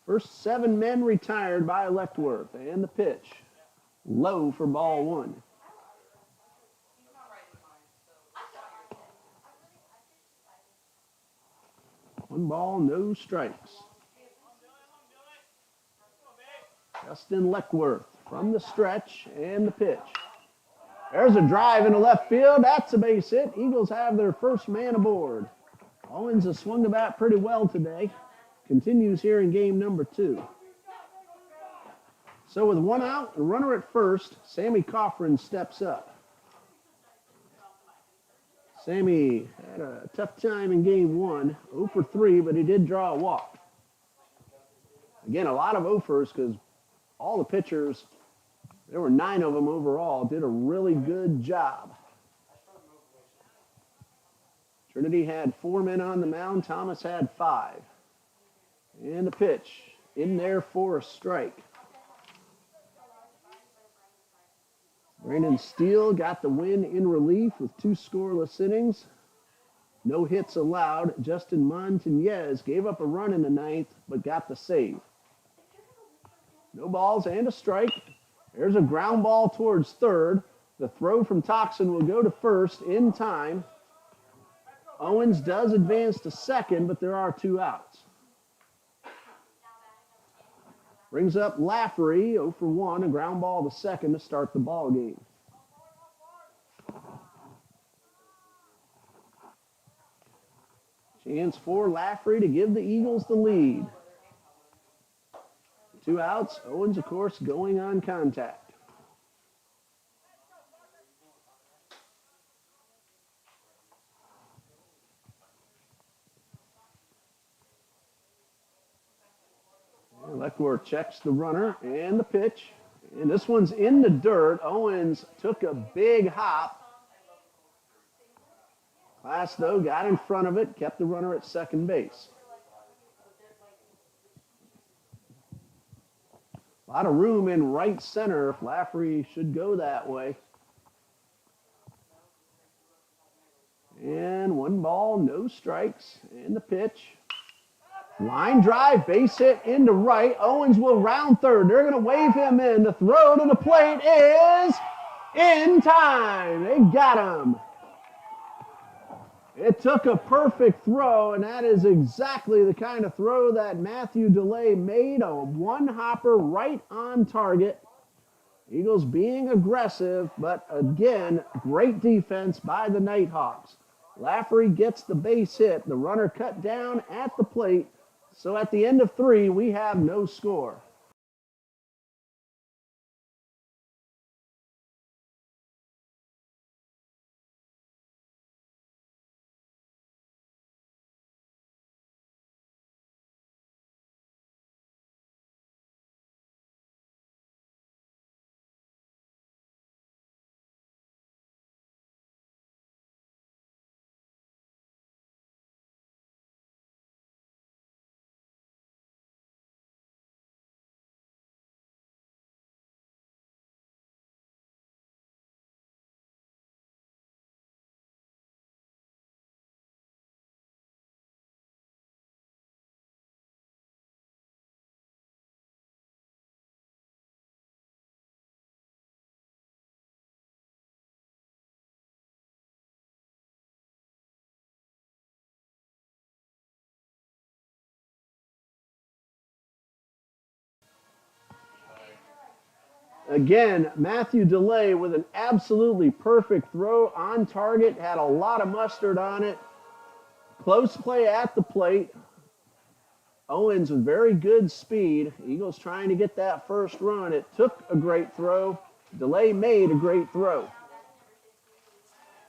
First 7 men retired by Leckworth, and the pitch. Low for ball 1. One ball, no strikes. Dustin Leckworth from the stretch and the pitch. There's a drive into left field. That's a base hit. Eagles have their first man aboard. Owens has swung the bat pretty well today. Continues here in game number 2. So with 1 out, a runner at first, Sammy Cochran steps up. Sammy had a tough time in game 1, 0 for 3, but he did draw a walk. Again, a lot of 0-fers because all the pitchers, there were 9 of them overall, did a really good job. Trinity had 4 men on the mound. Thomas had 5. And the pitch in there for a strike. Brandon Steele got the win in relief with 2 scoreless innings. No hits allowed. Justin Montañez gave up a run in the 9th, but got the save. No balls and a strike. There's a ground ball towards third. The throw from Toxin will go to first in time. Owens does advance to second, but there are 2 outs. Brings up Lafferty, 0 for 1, a ground ball to second to start the ball game. Chance for Lafferty to give the Eagles the lead. 2 outs. Owens, of course, going on contact. Leckworth checks the runner and the pitch. And this one's in the dirt. Owens took a big hop. Class, though, got in front of it, kept the runner at second base. A lot of room in right center if Lafferty should go that way. And 1 ball, no strikes. And the pitch. Line drive, base hit into right. Owens will round third. They're going to wave him in. The throw to the plate is in time. They got him. It took a perfect throw, and that is exactly the kind of throw that Matthew DeLay made. A one-hopper right on target. Eagles being aggressive, but again, great defense by the Nighthawks. Lafferty gets the base hit. The runner cut down at the plate. So at the end of 3, we have no score. Again, Matthew DeLay with an absolutely perfect throw on target, had a lot of mustard on it. Close play at the plate. Owens with very good speed. Eagles trying to get that first run. It took a great throw. DeLay made a great throw.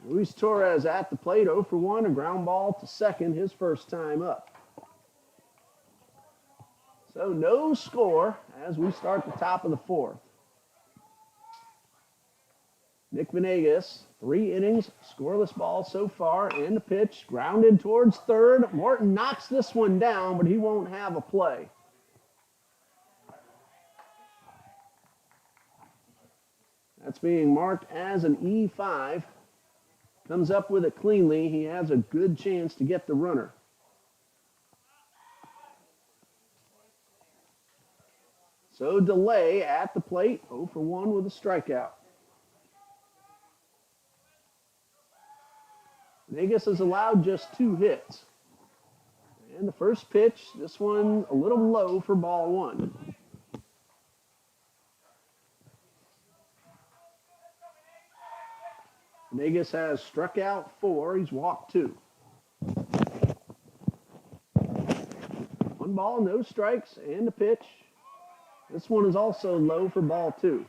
Luis Torres at the plate, 0 for 1, a ground ball to second, his first time up. So no score as we start the top of the 4th. Nick Venegas, 3 innings, scoreless ball so far, and the pitch grounded towards third. Morton knocks this one down, but he won't have a play. That's being marked as an E5. Comes up with it cleanly. He has a good chance to get the runner. So DeLay at the plate, 0 for 1 with a strikeout. Vegas has allowed just 2 hits. And the first pitch, this one a little low for ball 1. Vegas has struck out 4. He's walked 2. 1 ball, no strikes, and the pitch. This one is also low for ball 2.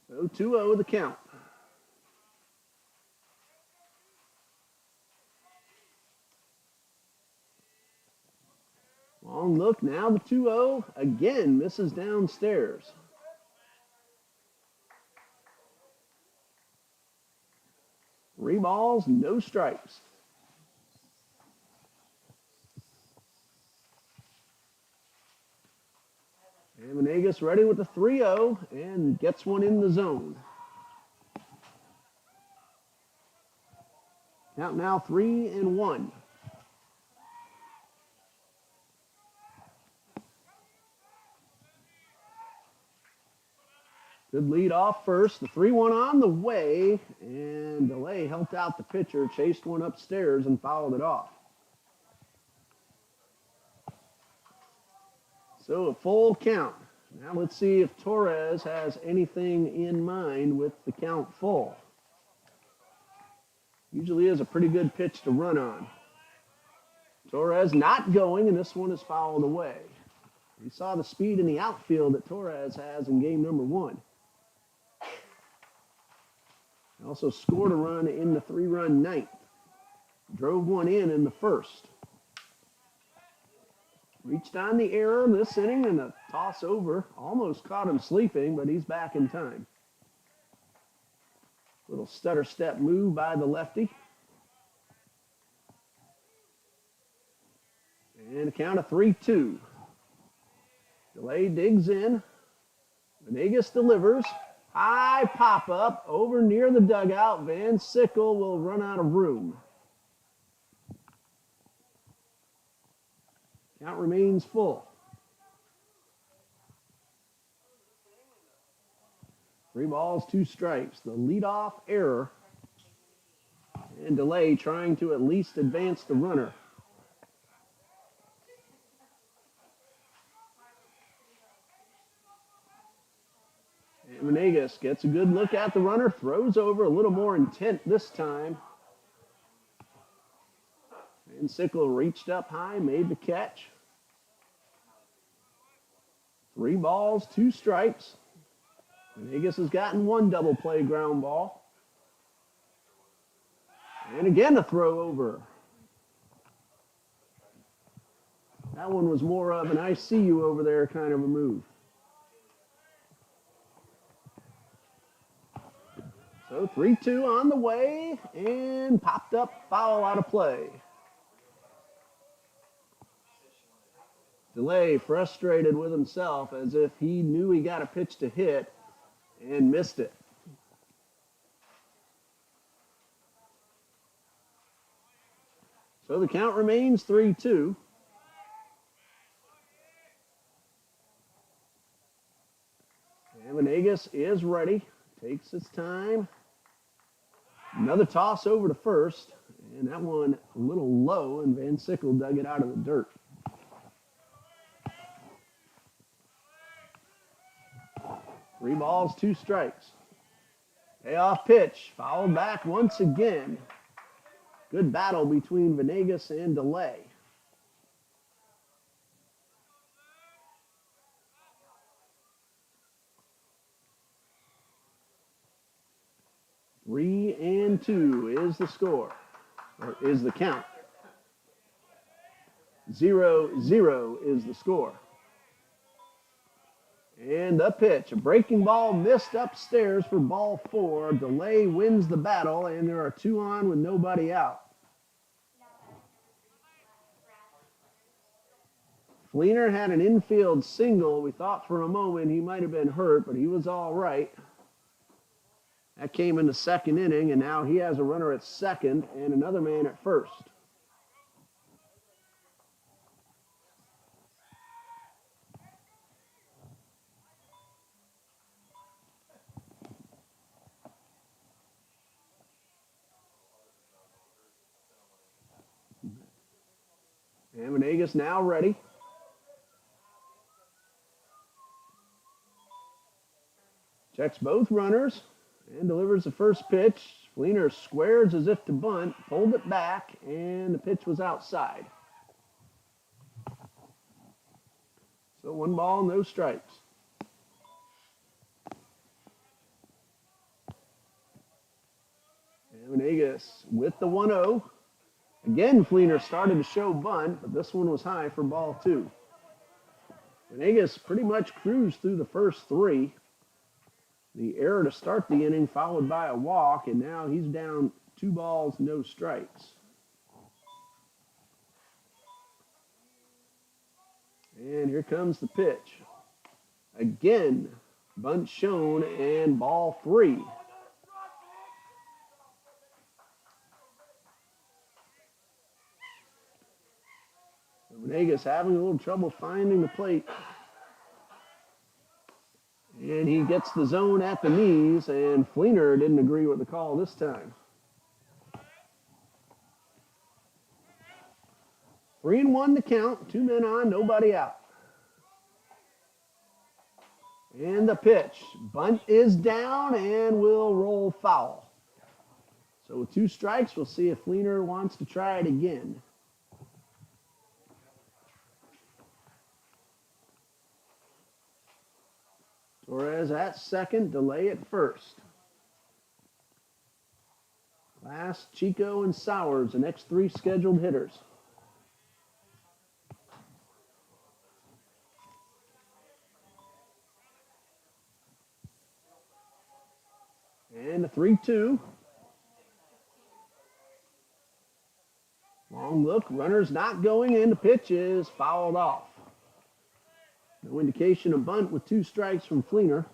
So 2-0 the count. Long look, now the 2-0. Again, misses downstairs. Three balls, no strikes. And Venegas ready with the 3-0 and gets one in the zone. Count now 3-1. Good lead off first. The 3-1 on the way, and DeLay helped out the pitcher, chased one upstairs and fouled it off. So a full count. Now let's see if Torres has anything in mind with the count full. Usually is a pretty good pitch to run on. Torres not going, and this one is fouled away. We saw the speed in the outfield that Torres has in game number 1. Also scored a run in the 3-run ninth. Drove one in the first. Reached on the error this inning and a toss over. Almost caught him sleeping, but he's back in time. Little stutter step move by the lefty. And a count of 3-2. Delay digs in. Venegas delivers. High pop-up over near the dugout. Van Sickle will run out of room. Count remains full. 3 balls, 2 strikes. The leadoff error. And Delay trying to at least advance the runner. And Venegas gets a good look at the runner, throws over, a little more intent this time. And Sickle reached up high, made the catch. 3 balls, 2 strikes. Venegas has gotten 1 double play ground ball. And again a throw over. That one was more of an I see you over there kind of a move. So 3-2 on the way and popped up, foul out of play. Delay frustrated with himself as if he knew he got a pitch to hit and missed it. So the count remains 3-2. And Venegas is ready. Takes his time. Another toss over to first. And that one a little low, and Van Sickle dug it out of the dirt. Three balls, 2 strikes. Payoff pitch, fouled back once again. Good battle between Venegas and Delay. Three and 2 is the score, or is the count. 0-0 is the score. And the pitch, a breaking ball missed upstairs for ball 4. Delay wins the battle, and there are 2 on with nobody out. Fleener had an infield single. We thought for a moment he might have been hurt, but he was all right. That came in the second inning, and now he has a runner at second and another man at first. And Venegas now ready. Checks both runners and delivers the first pitch. Fleener squares as if to bunt, pulled it back, and the pitch was outside. So 1 ball, no strikes. And Venegas with the 1-0. Again, Fleener started to show bunt, but this one was high for ball 2. Venegas pretty much cruised through the first 3. The error to start the inning followed by a walk, and now he's down 2 balls, no strikes. And here comes the pitch. Again, bunt shown and ball 3. Venegas having a little trouble finding the plate. And he gets the zone at the knees, and Fleener didn't agree with the call this time. 3-1 the count, 2 men on, nobody out. And the pitch. Bunt is down and will roll foul. So with 2 strikes, we'll see if Fleener wants to try it again. Torres at second, Delay at first. Last, Chico and Sowers, the next 3 scheduled hitters. And a 3-2. Long Long look, runner's not going in, the pitch is fouled off. No indication of bunt with 2 strikes from Fleener.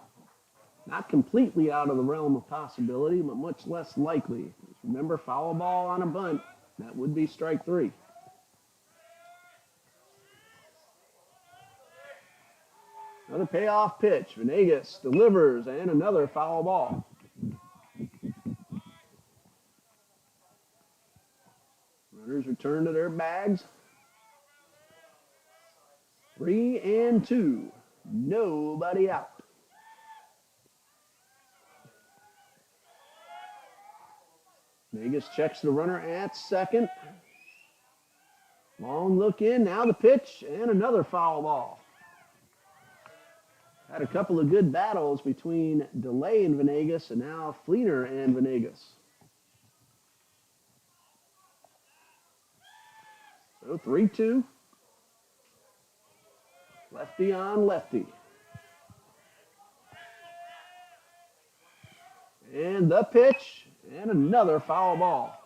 Not completely out of the realm of possibility, but much less likely. Remember, foul ball on a bunt, that would be strike 3. Another payoff pitch. Venegas delivers, and another foul ball. Runners return to their bags. 3-2. Nobody out. Vegas checks the runner at second. Long look in, now the pitch, and another foul ball. Had a couple of good battles between Delay and Venegas, and now Fleener and Venegas. So 3-2. Lefty on lefty. And the pitch, and another foul ball.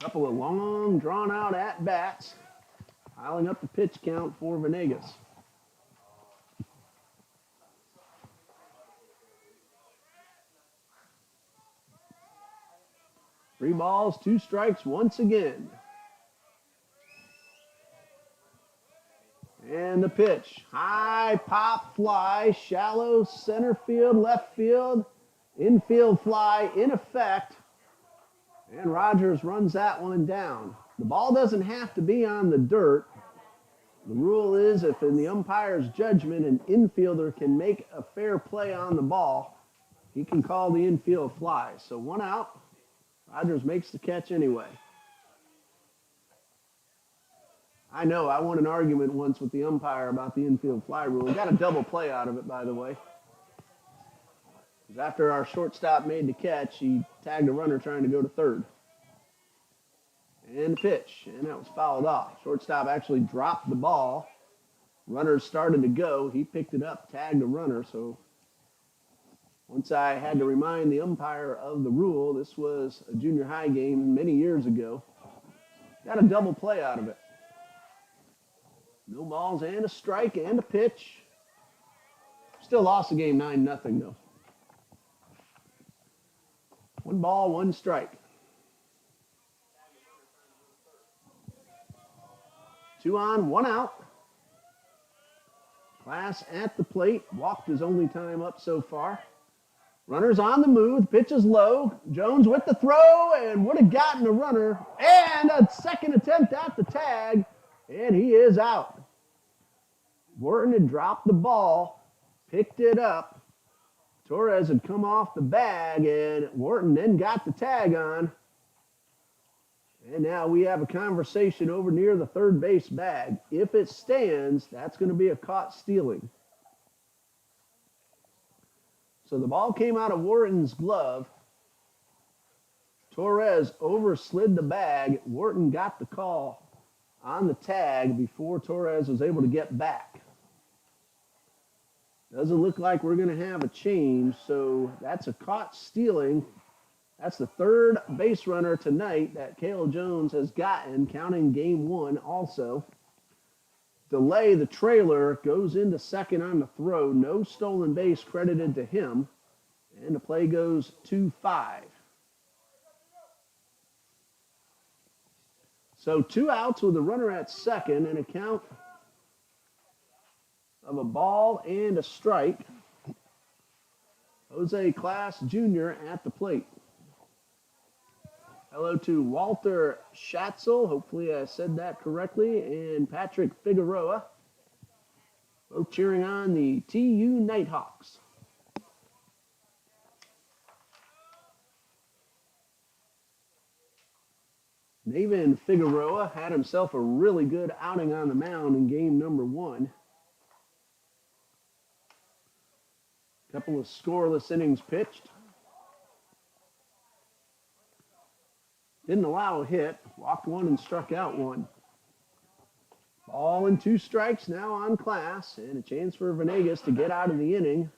Couple of long, drawn-out at-bats, piling up the pitch count for Venegas. Three balls, 2 strikes once again. And the pitch. High pop fly, shallow center field, left field, infield fly in effect. And Rogers runs that one down. The ball doesn't have to be on the dirt. The rule is if in the umpire's judgment an infielder can make a fair play on the ball, he can call the infield fly. So 1 out. Rogers makes the catch anyway. I know, I won an argument once with the umpire about the infield fly rule. Got a double play out of it, by the way. After our shortstop made the catch, he tagged a runner trying to go to third. And the pitch, and that was fouled off. Shortstop actually dropped the ball. Runners started to go. He picked it up, tagged the runner. So once I had to remind the umpire of the rule, this was a junior high game many years ago. Got a double play out of it. No balls and a strike and a pitch. Still lost the game 9-0 though. 1 ball, 1 strike. 2 on, 1 out. Class at the plate. Walked his only time up so far. Runners on the move. Pitch is low. Jones with the throw and would have gotten a runner. And a second attempt at the tag. And he is out. Wharton had dropped the ball. Picked it up. Torres had come off the bag, and Wharton then got the tag on. And now we have a conversation over near the third base bag. If it stands, that's going to be a caught stealing. So the ball came out of Wharton's glove. Torres overslid the bag. Wharton got the call on the tag before Torres was able to get back. Doesn't look like we're going to have a change, so that's a caught stealing. That's the third base runner tonight that Cale Jones has gotten, counting game 1 also. Delay, the trailer, goes into second on the throw. No stolen base credited to him. And the play goes 2-5. So 2 outs with a runner at second and a count of a ball and a strike. Jose Class Jr. at the plate. Hello to Walter Schatzel, hopefully I said that correctly, and Patrick Figueroa, both cheering on the TU Nighthawks. Navin Figueroa had himself a really good outing on the mound in game number 1. Couple of scoreless innings pitched. Didn't allow a hit. Walked 1 and struck out 1. Ball and 2 strikes now on Class, and a chance for Venegas to get out of the inning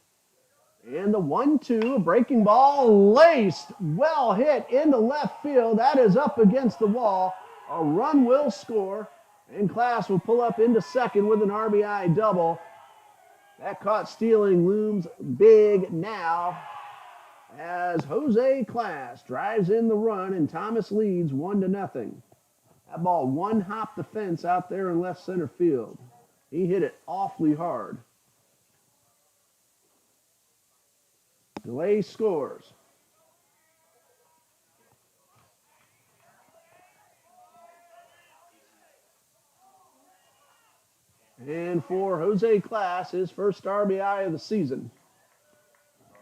And the 1-2, a breaking ball, laced, well hit into left field. That is up against the wall. A run will score, and Class will pull up into second with an RBI double. That caught stealing looms big now as Jose Class drives in the run, and Thomas leads 1-0. That ball one-hopped the fence out there in left center field. He hit it awfully hard. Delay scores. And for Jose Class, his first RBI of the season.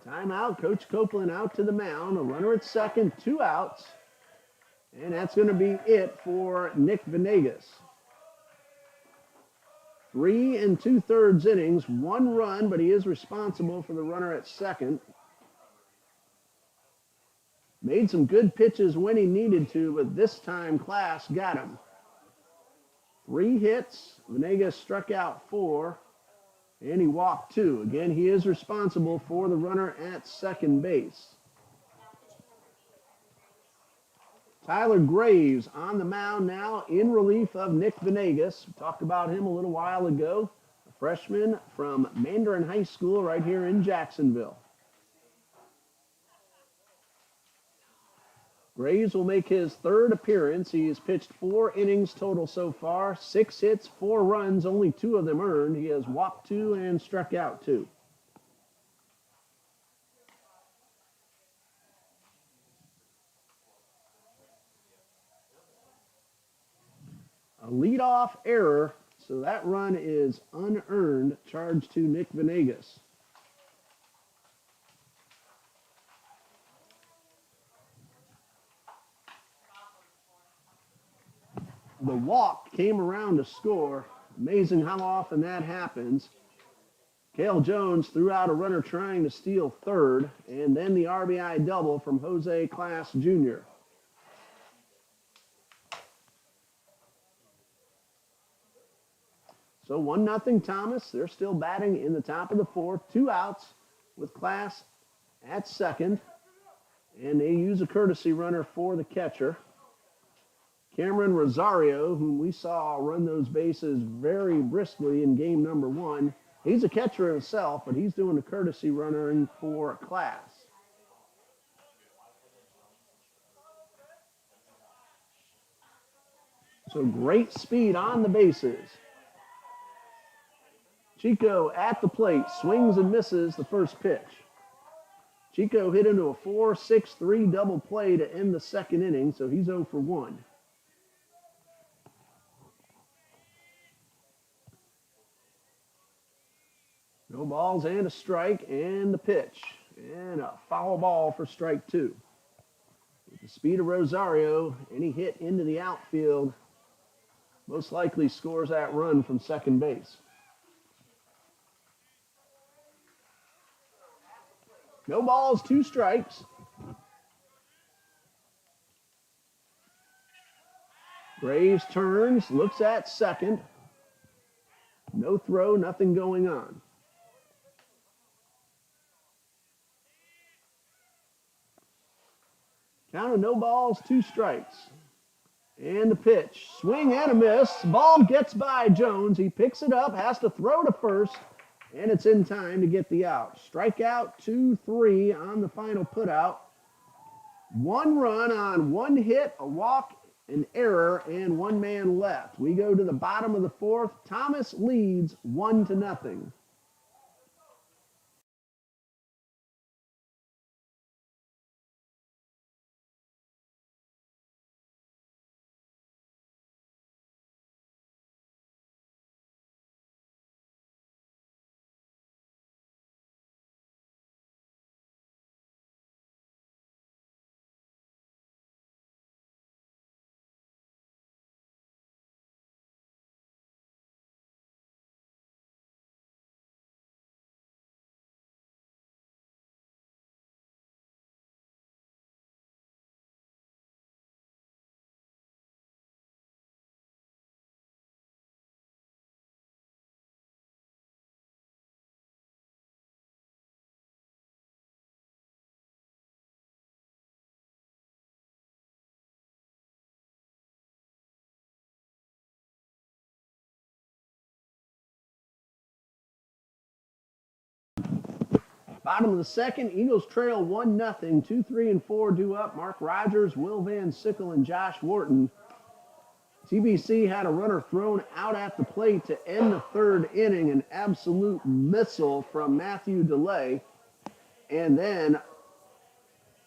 Timeout, Coach Copeland out to the mound. A runner at second, 2 outs. And that's going to be it for Nick Venegas. 3 2/3 innings, 1 run, but he is responsible for the runner at second. Made some good pitches when he needed to, but this time Class got him. 3 hits, Venegas struck out 4, and he walked 2. Again, he is responsible for the runner at second base. Tyler Graves on the mound now in relief of Nick Venegas. We talked about him a little while ago. A freshman from Mandarin High School right here in Jacksonville. Graves will make his 3rd appearance. He has pitched 4 innings total so far. 6 hits, 4 runs, only 2 of them earned. He has walked 2 and struck out 2. A leadoff error, so that run is unearned, charged to Nick Venegas. The walk came around to score. Amazing how often that happens. Cale Jones threw out a runner trying to steal 3rd, and then the RBI double from Jose Class Jr. So 1-0 Thomas. They're still batting in the top of the 4th. 2 outs with Class at second. And they use a courtesy runner for the catcher. Cameron Rosario, whom we saw run those bases very briskly in game number 1. He's a catcher himself, but he's doing a courtesy runner for Class. So great speed on the bases. Chico at the plate, swings and misses the first pitch. Chico hit into a 4-6-3 double play to end the second inning, so he's 0 for 1. No balls and a strike, and the pitch. And a foul ball for strike 2. With the speed of Rosario, any hit into the outfield most likely scores that run from second base. No balls, 2 strikes. Graves turns, looks at second. No throw, nothing going on. Count of no balls, 2 strikes. And the pitch. Swing and a miss. Ball gets by Jones. He picks it up, has to throw to first, and it's in time to get the out. Strikeout 2-3 on the final putout. 1 run on 1 hit, a walk, an error, and 1 man left. We go to the bottom of the 4th. Thomas leads 1-0. Bottom of the second, Eagles trail 1-0. 2, 3, and 4 due up. Mark Rogers, Will Van Sickle, and Josh Wharton. TBC had a runner thrown out at the plate to end the third inning, an absolute missile from Matthew DeLay. And then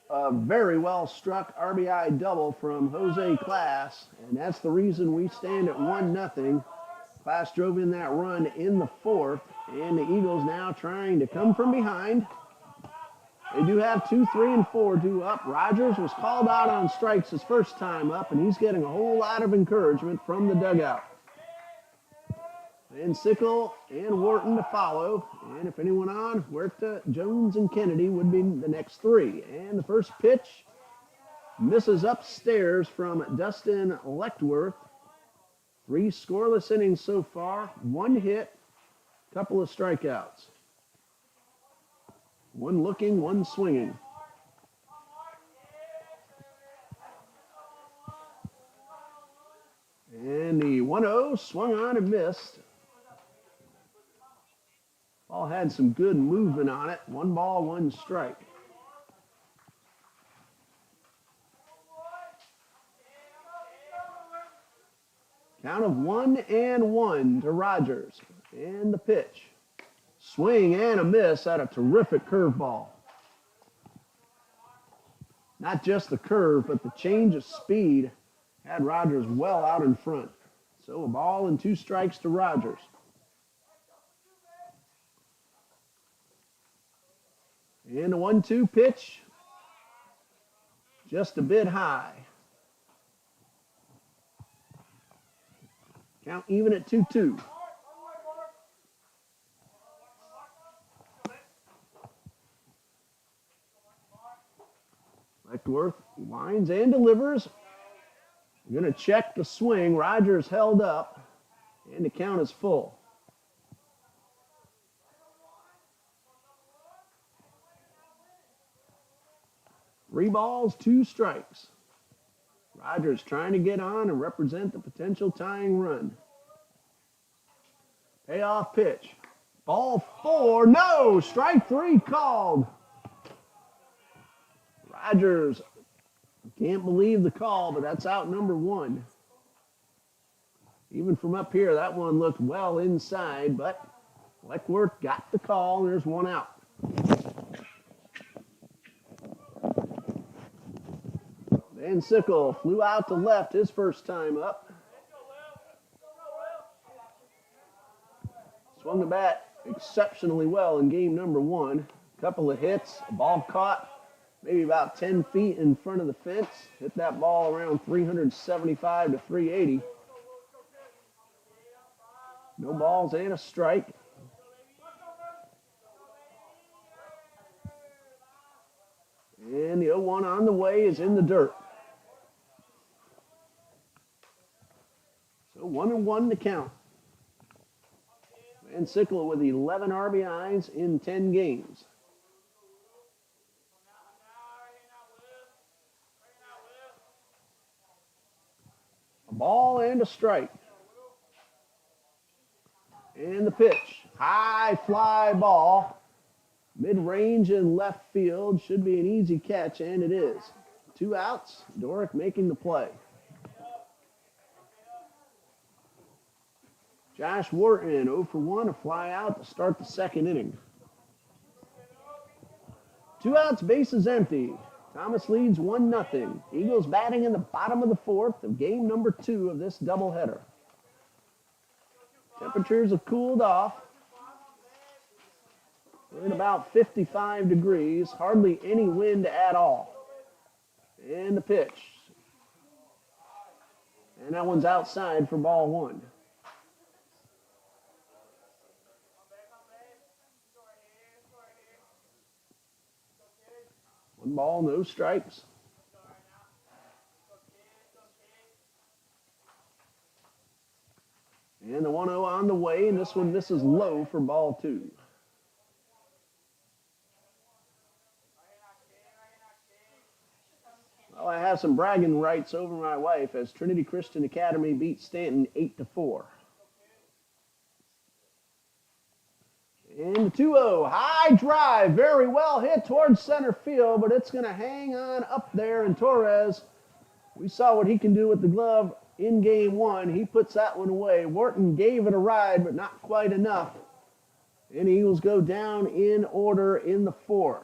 a very well struck RBI double from Jose Class. And that's the reason we stand at 1-0. Class drove in that run in the fourth. And the Eagles now trying to come from behind. They do have 2, 3, and 4 due up. Rogers was called out on strikes his first time up, and he's getting a whole lot of encouragement from the dugout. And Sickle and Wharton to follow. And if anyone on, Huerta, Jones, and Kennedy would be the next three. And the first pitch misses upstairs from Dustin Lechtworth. 3 scoreless innings so far, 1 hit, couple of strikeouts. 1 looking, 1 swinging. And the 1-0 swung on and missed. Ball had some good movement on it. 1 ball, 1 strike. Count of 1-1 to Rogers. And the pitch. Swing and a miss at a terrific curveball. Not just the curve, but the change of speed had Rogers well out in front. So a ball and 2 strikes to Rogers. And a 1-2 pitch. Just a bit high. Count even at 2-2. Lechtworth winds and delivers. We're going to check the swing. Rogers held up, and the count is full. Three balls, 2 strikes. Rogers trying to get on and represent the potential tying run. Payoff pitch. Ball 4. No! Strike 3 called. Rogers can't believe the call, but that's out number 1. Even from up here, that one looked well inside, but Lechtworth got the call, and there's 1 out. Van Sickle flew out to left his first time up. Swung the bat exceptionally well in game number 1. Couple of hits, a ball caught maybe about 10 feet in front of the fence. Hit that ball around 375 to 380. No balls and a strike. And the 0-1 on the way is in the dirt. So 1-1 to count. Van Sickle with 11 RBIs in 10 games. A ball and a strike. And the pitch. High fly ball. Mid-range in left field. Should be an easy catch, and it is. 2 outs. Dorick making the play. Josh Wharton, 0 for 1, a fly out to start the second inning. 2 outs, bases empty. Thomas leads 1-0. Eagles batting in the bottom of the fourth of game number 2 of this doubleheader. Temperatures have cooled off. We're at about 55 degrees, hardly any wind at all. And the pitch. And that one's outside for ball 1. One ball, no strikes. And the 1-0 on the way, and this one misses low for ball 2. Well, I have some bragging rights over my wife as Trinity Christian Academy beat Stanton 8-4. And the the 2-0. High drive, very well hit towards center field, but it's going to hang on up there. And Torres, we saw what he can do with the glove in game one. He puts that one away. Wharton gave it a ride, but not quite enough. And the Eagles go down in order in the fourth.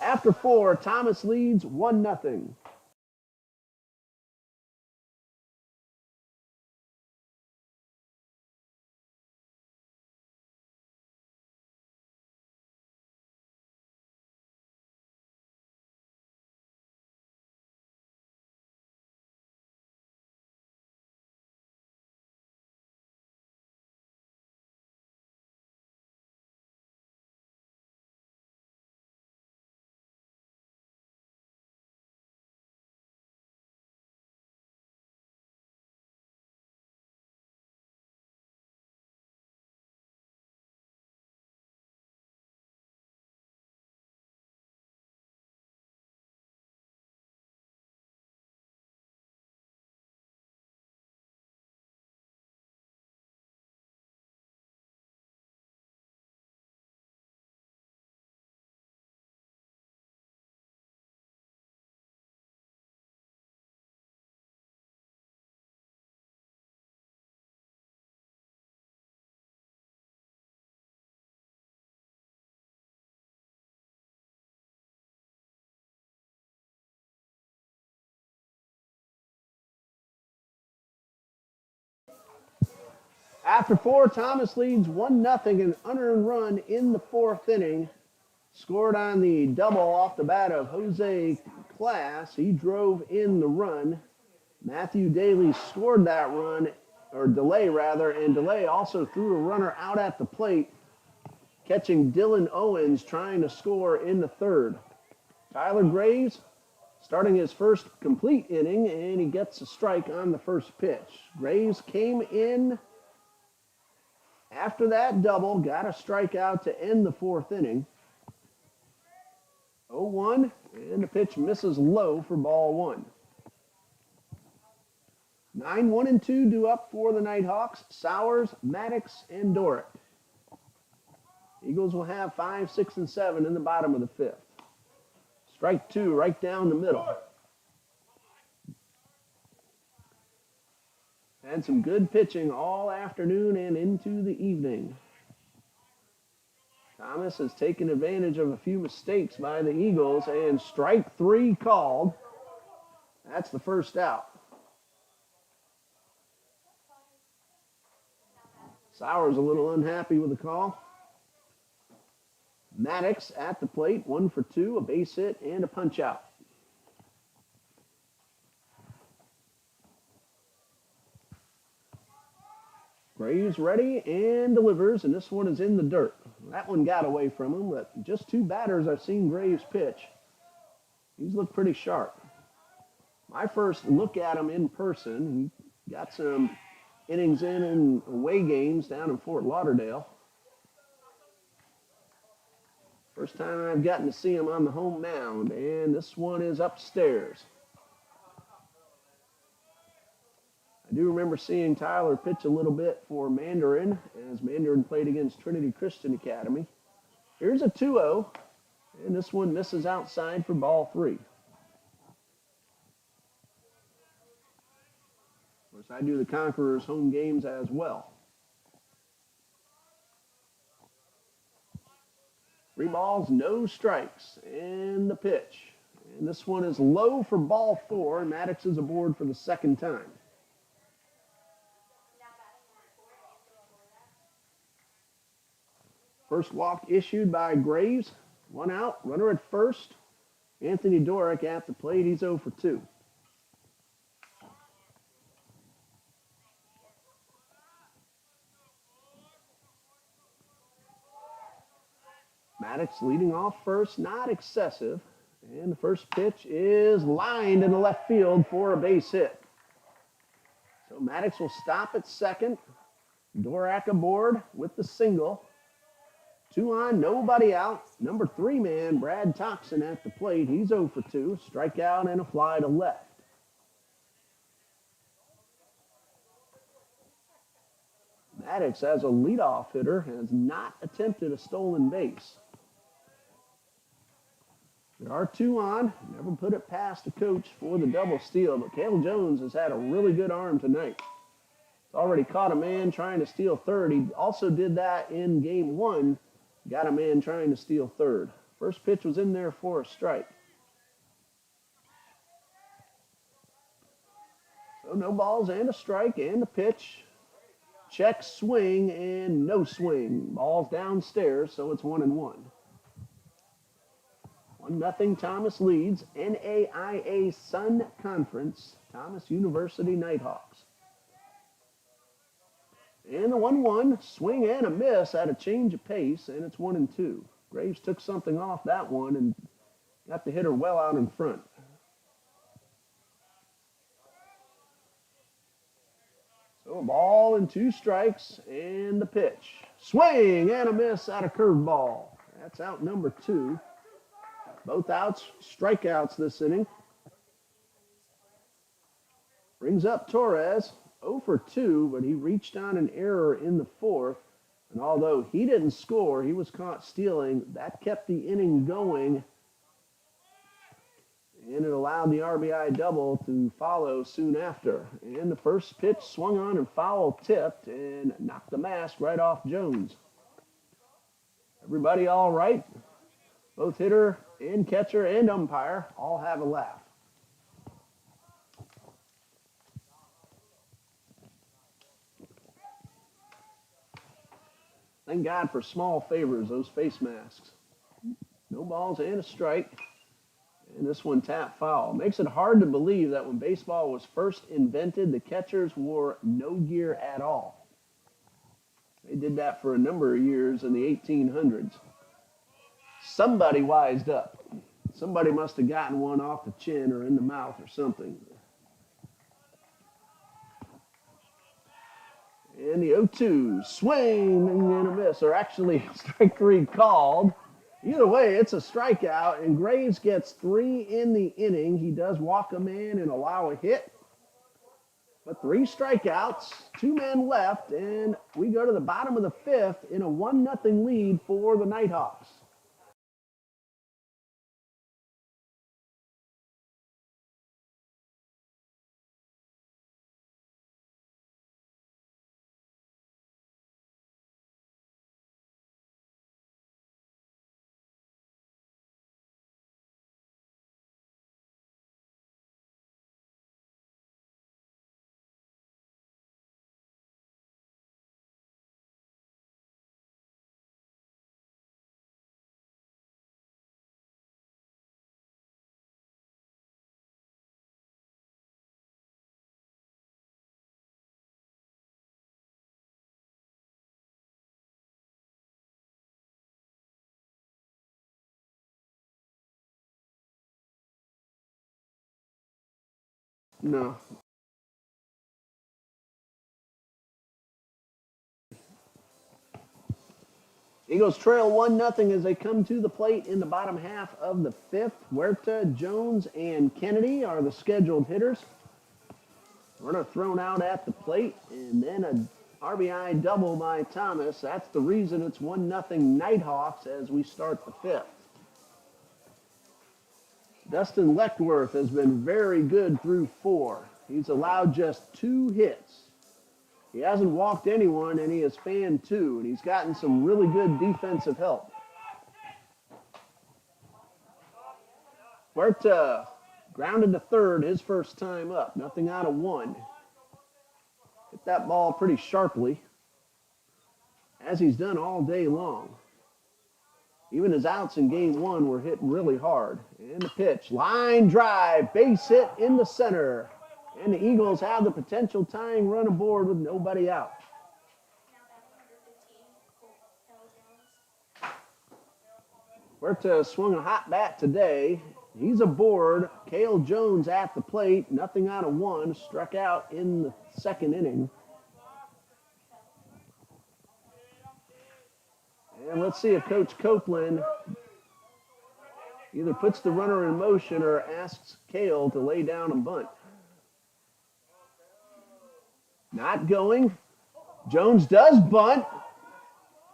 After 4, Thomas leads 1-0. After 4, Thomas leads 1-0, an unearned run in the fourth inning. Scored on the double off the bat of Jose Class. He drove in the run. Matthew Daly scored that run, or delay rather, and Delay also threw a runner out at the plate, catching Dylan Owens trying to score in the third. Tyler Graves starting his first complete inning, and he gets a strike on the first pitch. Graves came in after that double, got a strikeout to end the fourth inning. 0-1, and the pitch misses low for ball one. 9-1-2 due up for the Nighthawks. Sowers, Maddox, and Dorick. Eagles will have 5, 6, and 7 in the bottom of the fifth. Strike 2 right down the middle. And some good pitching all afternoon and into the evening. Thomas has taken advantage of a few mistakes by the Eagles, and strike 3 called. That's the first out. Sowers a little unhappy with the call. Maddox at the plate, 1 for 2, a base hit, and a punch out. Graves ready and delivers, and this one is in the dirt. That one got away from him, but just 2 batters I've seen Graves pitch. He's looked pretty sharp. My first look at him in person, he got some innings in away games down in Fort Lauderdale. First time I've gotten to see him on the home mound, and this one is upstairs. I do remember seeing Tyler pitch a little bit for Mandarin, as Mandarin played against Trinity Christian Academy. Here's a 2-0, and this one misses outside for ball 3. Of course, I do the Conquerors home games as well. 3 balls, no strikes, and the pitch. And this one is low for ball 4. Maddox is aboard for the second time. First walk issued by Graves. 1 out, runner at first. Anthony Dorick at the plate. He's 0 for 2. Maddox leading off first, not excessive. And the first pitch is lined in the left field for a base hit. So Maddox will stop at second. Dorick aboard with the single. 2 on, nobody out. Number 3 man, Brad Toxin at the plate. He's 0 for 2. Strikeout and a fly to left. Maddox, as a leadoff hitter, has not attempted a stolen base. There are two on. Never put it past the coach for the double steal, but Cale Jones has had a really good arm tonight. He's already caught a man trying to steal third. He also did that in game one. Got a man trying to steal third. First pitch was in there for a strike. So no balls and a strike and a pitch. Check, swing, and no swing. Ball's downstairs, so it's 1-1. 1-0 Thomas leads. NAIA Sun Conference, Thomas University Nighthawks. And the 1-1, swing and a miss at a change of pace, and it's 1-2. Graves took something off that one and got the hitter well out in front. So a ball and 2 strikes, and the pitch. Swing and a miss at a curveball. That's out number 2. Both outs, strikeouts this inning. Brings up Torres, 0 for 2, but he reached on an error in the 4th. And although he didn't score, he was caught stealing. That kept the inning going. And it allowed the RBI double to follow soon after. And the first pitch swung on and foul tipped and knocked the mask right off Jones. Everybody all right? Both hitter and catcher and umpire all have a laugh. Thank God for small favors, those face masks. No balls and a strike. And this one tapped foul. Makes it hard to believe that when baseball was first invented, the catchers wore no gear at all. They did that for a number of years in the 1800s. Somebody wised up. Somebody must have gotten one off the chin or in the mouth or something. And the 0-2, swing and a miss, or actually strike 3 called. Either way, it's a strikeout, and Graves gets 3 in the inning. He does walk a man and allow a hit. But 3 strikeouts, 2 men left, and we go to the bottom of the 5th in a 1-0 lead for the Nighthawks. No. Eagles trail 1-0 as they come to the plate in the bottom half of the 5th. Huerta, Jones, and Kennedy are the scheduled hitters. Runner thrown out at the plate, and then a RBI double by Thomas. That's the reason it's 1-0 Nighthawks as we start the 5th. Dustin Lechtworth has been very good through 4. He's allowed just 2 hits. He hasn't walked anyone, and he has fanned 2, and he's gotten some really good defensive help. Huerta grounded to third his first time up. Nothing out of 1. Hit that ball pretty sharply, as he's done all day long. Even his outs in game 1 were hit really hard. And the pitch, line drive, base hit in the center. And the Eagles have the potential tying run aboard with nobody out. Huerta swung a hot bat today. He's aboard. Cale Jones at the plate. Nothing out of 1. Struck out in the 2nd inning. And let's see if Coach Copeland either puts the runner in motion or asks Cale to lay down a bunt. Not going. Jones does bunt.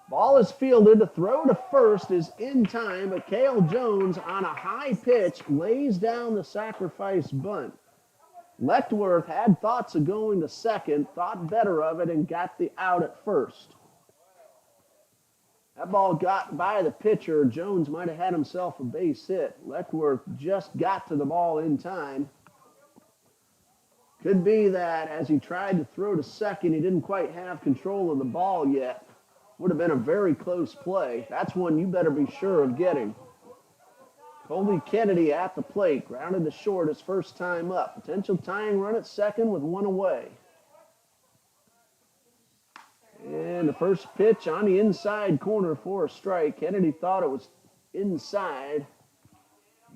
Ball is fielded. The throw to first is in time, but Cale Jones on a high pitch lays down the sacrifice bunt. Lechtworth had thoughts of going to second, thought better of it, and got the out at first. That ball got by the pitcher. Jones might have had himself a base hit. Lechtworth just got to the ball in time. Could be that as he tried to throw to second, he didn't quite have control of the ball yet. Would have been a very close play. That's one you better be sure of getting. Colby Kennedy at the plate, grounded to short his first time up. Potential tying run at second with one away. And the first pitch on the inside corner for a strike. Kennedy thought it was inside,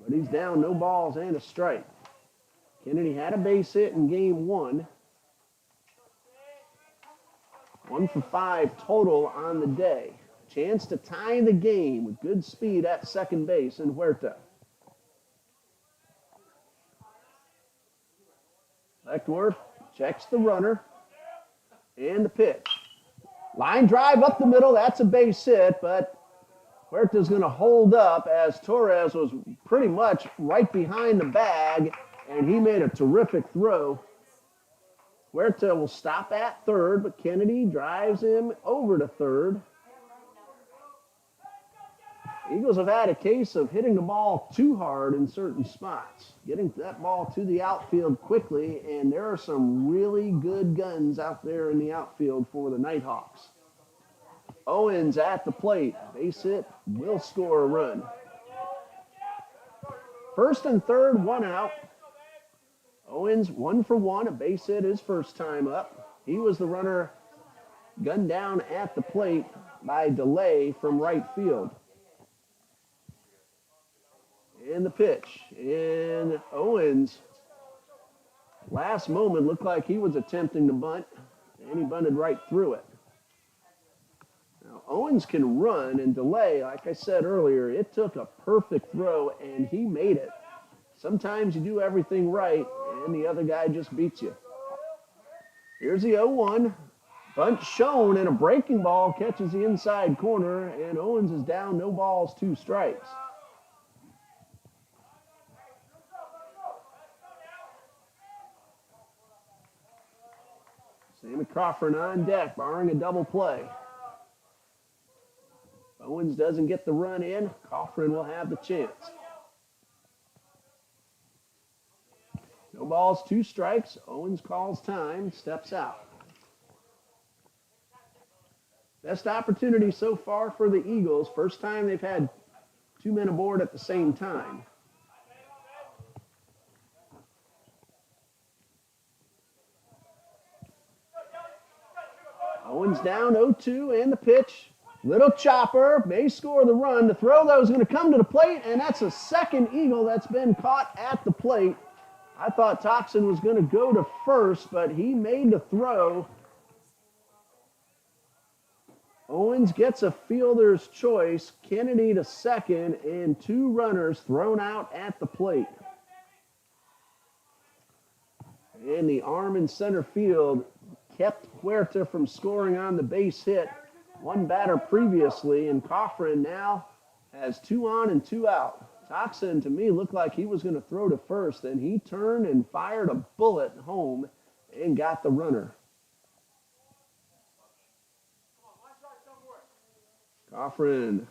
but he's down, no balls and a strike. Kennedy had a base hit in game one. 1 for 5 total on the day. Chance to tie the game with good speed at second base in Huerta. Lechtworth checks the runner and the pitch. Line drive up the middle. That's a base hit, but Huerta's going to hold up as Torres was pretty much right behind the bag, and he made a terrific throw. Huerta will stop at third, but Kennedy drives him over to third. Eagles have had a case of hitting the ball too hard in certain spots, getting that ball to the outfield quickly, and there are some really good guns out there in the outfield for the Nighthawks. Owens at the plate. Base hit will score a run. First and third, one out. Owens 1 for 1, a base hit his first time up. He was the runner gunned down at the plate by Delay from right field. And the pitch. And Owens, last moment, looked like he was attempting to bunt, and he bunted right through it. Now, Owens can run, and Delay, like I said earlier, it took a perfect throw, and he made it. Sometimes you do everything right, and the other guy just beats you. Here's the 0-1. Bunt shown, and a breaking ball catches the inside corner, and Owens is down, no balls, 2 strikes. Sammy Crawford on deck, barring a double play. Owens doesn't get the run in. Crawford will have the chance. No balls, 2 strikes. Owens calls time, steps out. Best opportunity so far for the Eagles. First time they've had 2 men aboard at the same time. Owens down 0-2 and the pitch. Little chopper, may score the run. The throw, though, is going to come to the plate, and that's a second Eagle that's been caught at the plate. I thought Toxin was going to go to first, but he made the throw. Owens gets a fielder's choice. Kennedy to second, and 2 runners thrown out at the plate. And the arm in center field kept Huerta from scoring on the base hit. 1 batter previously, and Coffrin now has 2 on and 2 out. Toxin, to me, looked like he was going to throw to first, and he turned and fired a bullet home and got the runner. Coffrin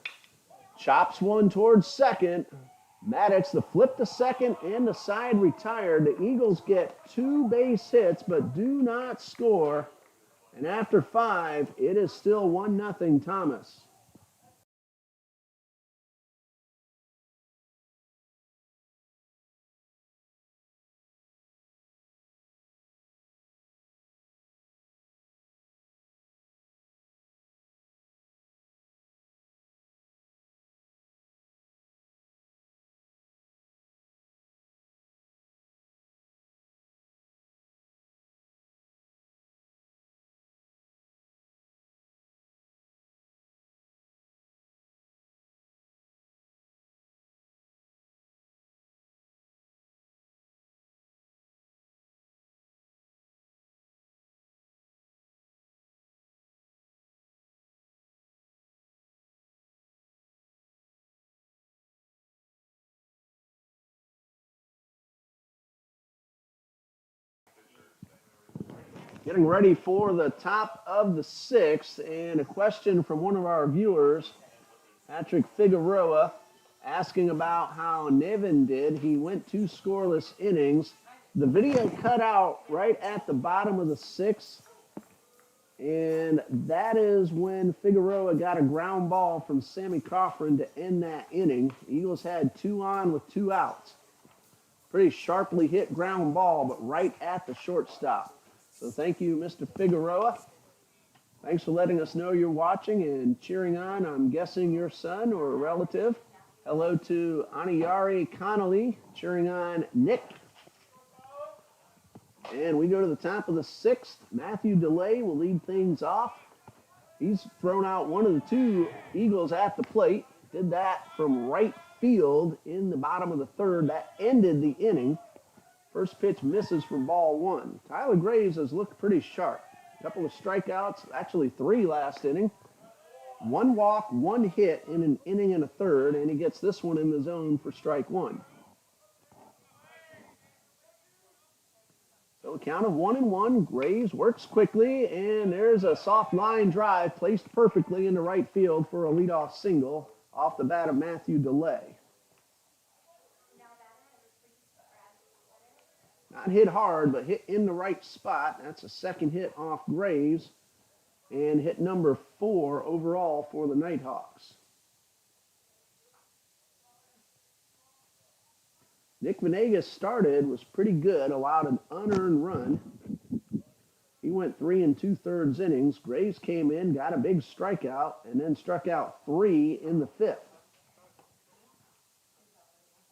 chops one towards second. Maddox, the flip to second and the side retired. The Eagles get 2 base hits, but do not score. And after 5, it is still 1-0 Thomas. Getting ready for the top of the sixth, and a question from one of our viewers, Patrick Figueroa, asking about how Nevin did. He went 2 scoreless innings. The video cut out right at the bottom of the sixth, and that is when Figueroa got a ground ball from Sammy Cochran to end that inning. Eagles had 2 on with 2 outs. Pretty sharply hit ground ball, but right at the shortstop. So thank you, Mr. Figueroa. Thanks for letting us know you're watching and cheering on, I'm guessing, your son or a relative. Hello to Aniyari Connolly, cheering on Nick. And we go to the top of the sixth. Matthew DeLay will lead things off. He's thrown out one of the 2 Eagles at the plate. Did that from right field in the bottom of the third. That ended the inning. First pitch misses for ball 1. Tyler Graves has looked pretty sharp. A couple of strikeouts, actually 3 last inning. 1 walk, 1 hit in an inning and a third, and he gets this one in the zone for strike 1. So a count of 1-1. Graves works quickly, and there's a soft line drive placed perfectly into right field for a leadoff single off the bat of Matthew DeLay. Not hit hard, but hit in the right spot. That's a second hit off Graves, and hit number 4 overall for the Nighthawks. Nick Venegas started, was pretty good, allowed an unearned run. He went 3 2/3 innings. Graves came in, got a big strikeout, and then struck out 3 in the 5th.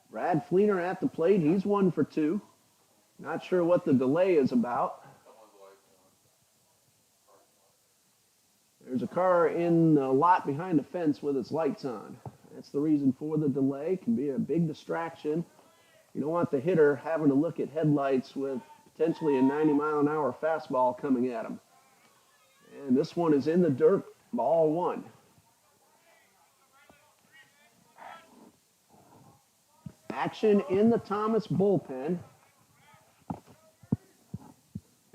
Brad Fleener at the plate. He's 1 for 2. Not sure what the delay is about. There's a car in the lot behind the fence with its lights on. That's the reason for the delay. Can be a big distraction. You don't want the hitter having to look at headlights with potentially a 90-mile-an-hour fastball coming at him. And this one is in the dirt, ball 1. Action in the Thomas bullpen.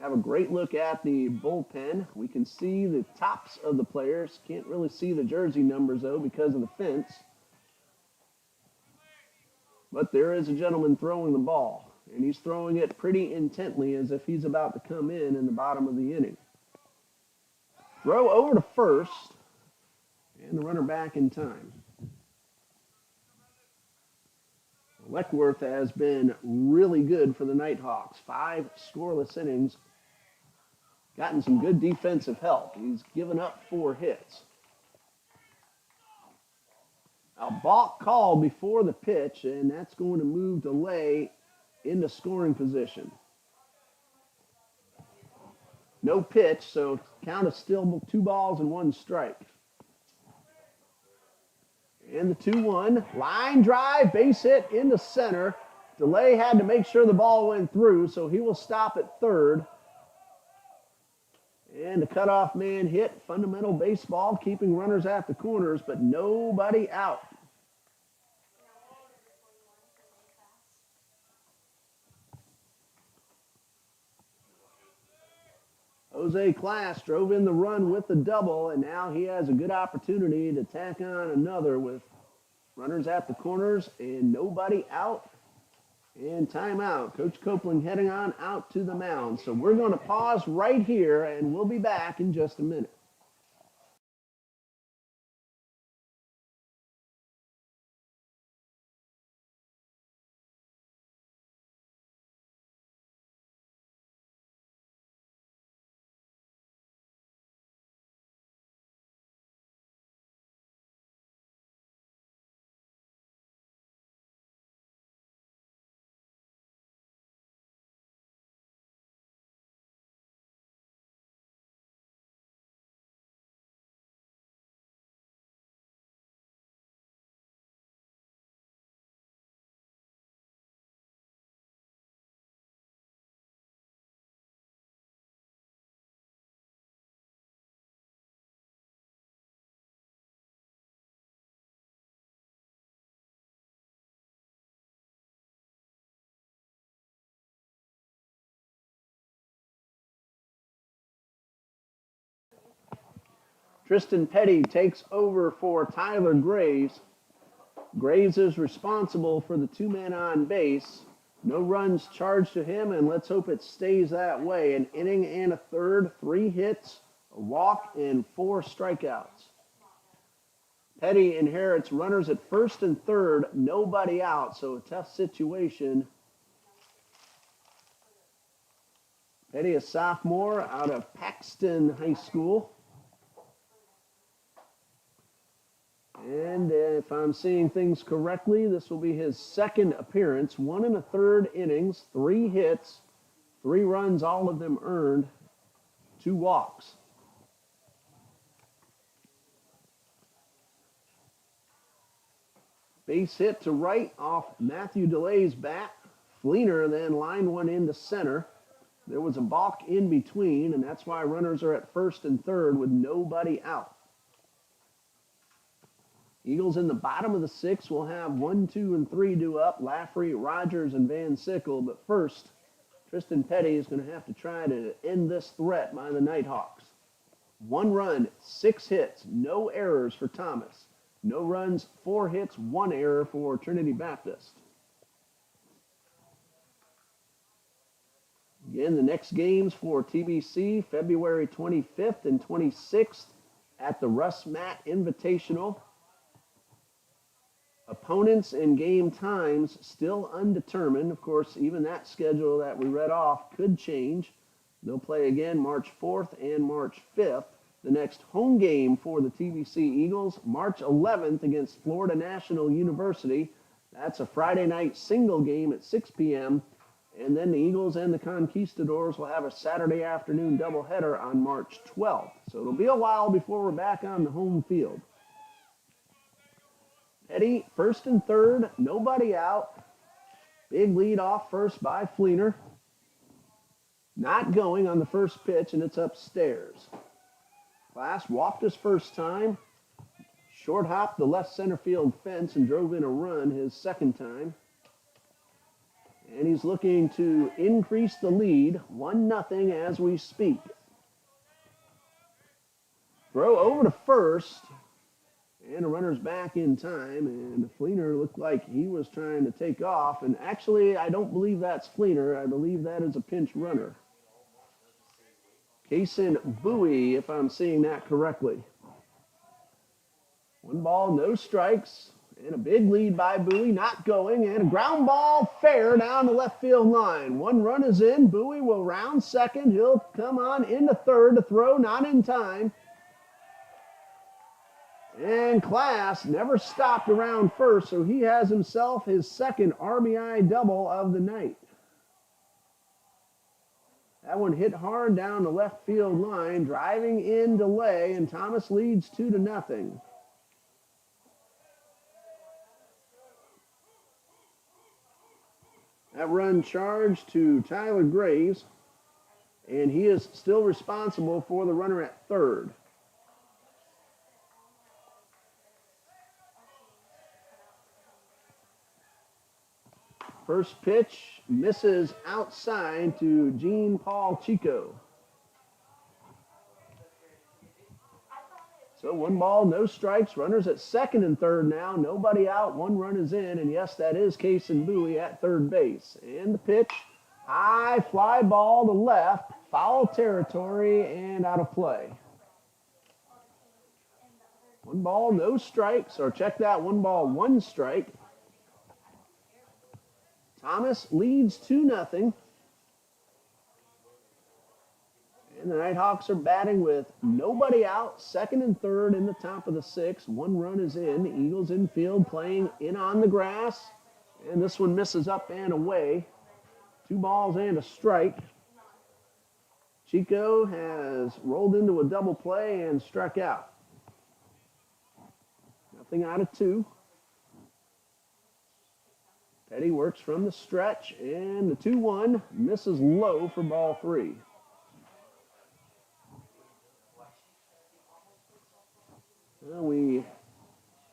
Have a great look at the bullpen. We can see the tops of the players. Can't really see the jersey numbers, though, because of the fence. But there is a gentleman throwing the ball, and he's throwing it pretty intently as if he's about to come in the bottom of the inning. Throw over to first, and the runner back in time. Leckworth has been really good for the Nighthawks. 5 scoreless innings. Gotten some good defensive help. He's given up 4 hits. A balk call before the pitch, and that's going to move DeLay into scoring position. No pitch, so count is still 2 balls and 1 strike. And the 2-1. Line drive, base hit into center. DeLay had to make sure the ball went through, so he will stop at third. And the cutoff man hit, fundamental baseball, keeping runners at the corners, but nobody out. Jose Class drove in the run with the double, and now he has a good opportunity to tack on another with runners at the corners and nobody out. And timeout. Coach Copeland heading on out to the mound. So we're going to pause right here, and we'll be back in just a minute. Tristan Petty takes over for Tyler Graves. Graves is responsible for the 2-man on base. No runs charged to him, and let's hope it stays that way. An inning and a third, 3 hits, a walk, and 4 strikeouts. Petty inherits runners at first and third, nobody out, so a tough situation. Petty, a sophomore out of Paxton High School. And if I'm seeing things correctly, this will be his second appearance. 1 1/3 innings, 3 hits, 3 runs, all of them earned, 2 walks. Base hit to right off Matthew DeLay's bat. Fleener then lined one into center. There was a balk in between, and that's why runners are at first and third with nobody out. Eagles in the bottom of the 6th will have 1, 2, and 3 due up. Laffrey, Rogers, and Van Sickle. But first, Tristan Petty is going to have to try to end this threat by the Nighthawks. 1 run, 6 hits, no errors for Thomas. No runs, 4 hits, 1 error for Trinity Baptist. Again, the next games for TBC, February 25th and 26th at the Russ Matt Invitational. Opponents and game times still undetermined. Of course, even that schedule that we read off could change. They'll play again March 4th and March 5th. The next home game for the TBC Eagles, March 11th against Florida National University. That's a Friday night single game at 6 p.m. And then the Eagles and the Conquistadors will have a Saturday afternoon doubleheader on March 12th. So it'll be a while before we're back on the home field. Petty, first and third, nobody out. Big lead off first by Fleener. Not going on the first pitch, and it's upstairs. Class walked his first time. Short hopped the left center field fence and drove in a run his second time. And he's looking to increase the lead, 1-0 as we speak. Throw over to first. And the runner's back in time, and Fleener looked like he was trying to take off. And actually, I don't believe that's Fleener. I believe that is a pinch runner. Kason Bowie, if I'm seeing that correctly. 1 ball, no strikes, and a big lead by Bowie, not going, and a ground ball fair down the left field line. 1 run is in. Bowie will round second. He'll come on into third to throw, not in time. And Class never stopped around first, so he has himself his second RBI double of the night. That one hit hard down the left field line, driving in Delay, and Thomas leads 2-0. That run charged to Tyler Graves, and he is still responsible for the runner at third. First pitch misses outside to Jean Paul Chico. So 1 ball, no strikes. Runners at second and third now. Nobody out. 1 run is in. And yes, that is Kason Bowie at third base. And the pitch, high fly ball to left. Foul territory and out of play. 1 ball, no strikes. Or check that, 1 ball, 1 strike. Thomas leads 2-0. And the Nighthawks are batting with nobody out, second and third in the top of the 6th. 1 run is in. The Eagles infield playing in on the grass. And this one misses up and away. 2 balls and a strike. Chico has rolled into a double play and struck out. Nothing out of 2. Petty works from the stretch, and the 2-1 misses low for ball 3. Well, we're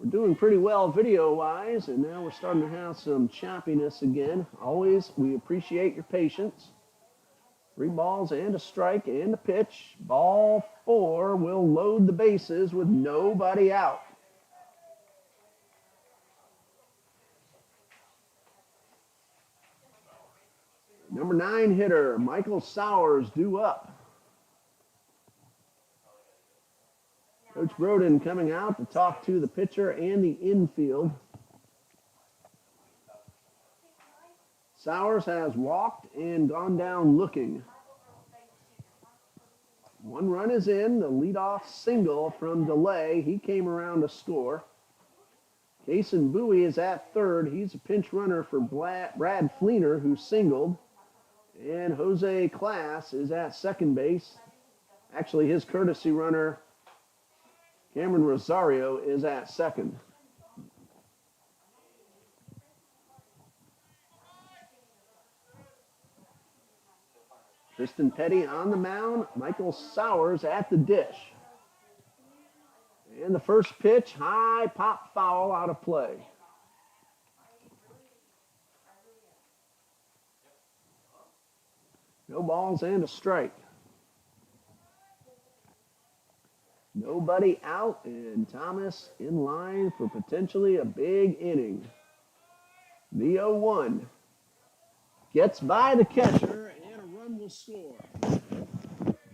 doing pretty well video-wise, and now we're starting to have some choppiness again. Always, we appreciate your patience. 3 balls and a strike and a pitch. Ball 4 will load the bases with nobody out. Number 9 hitter, Michael Sowers, due up. Coach Broden coming out to talk to the pitcher and the infield. Sowers has walked and gone down looking. 1 run is in, the leadoff single from Delay. He came around to score. Kason Bowie is at third. He's a pinch runner for Brad Fleener, who singled. And Jose Class is at second base. Actually, his courtesy runner, Cameron Rosario, is at second. Tristan Petty on the mound. Michael Sowers at the dish. And the first pitch, high pop foul out of play. No balls and a strike. Nobody out, and Thomas in line for potentially a big inning. The 0-1 gets by the catcher, and a run will score.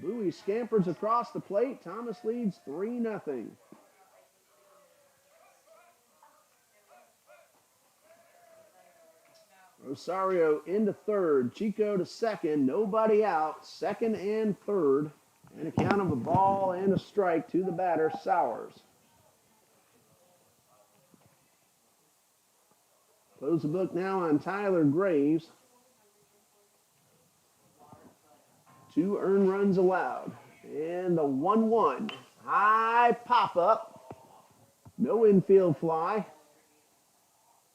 Bowie scampers across the plate. Thomas leads 3-0. Rosario into third. Chico to second. Nobody out. Second and third. And a count of a ball and a strike to the batter, Sowers. Close the book now on Tyler Graves. 2 earned runs allowed. And the 1-1. High pop-up. No infield fly.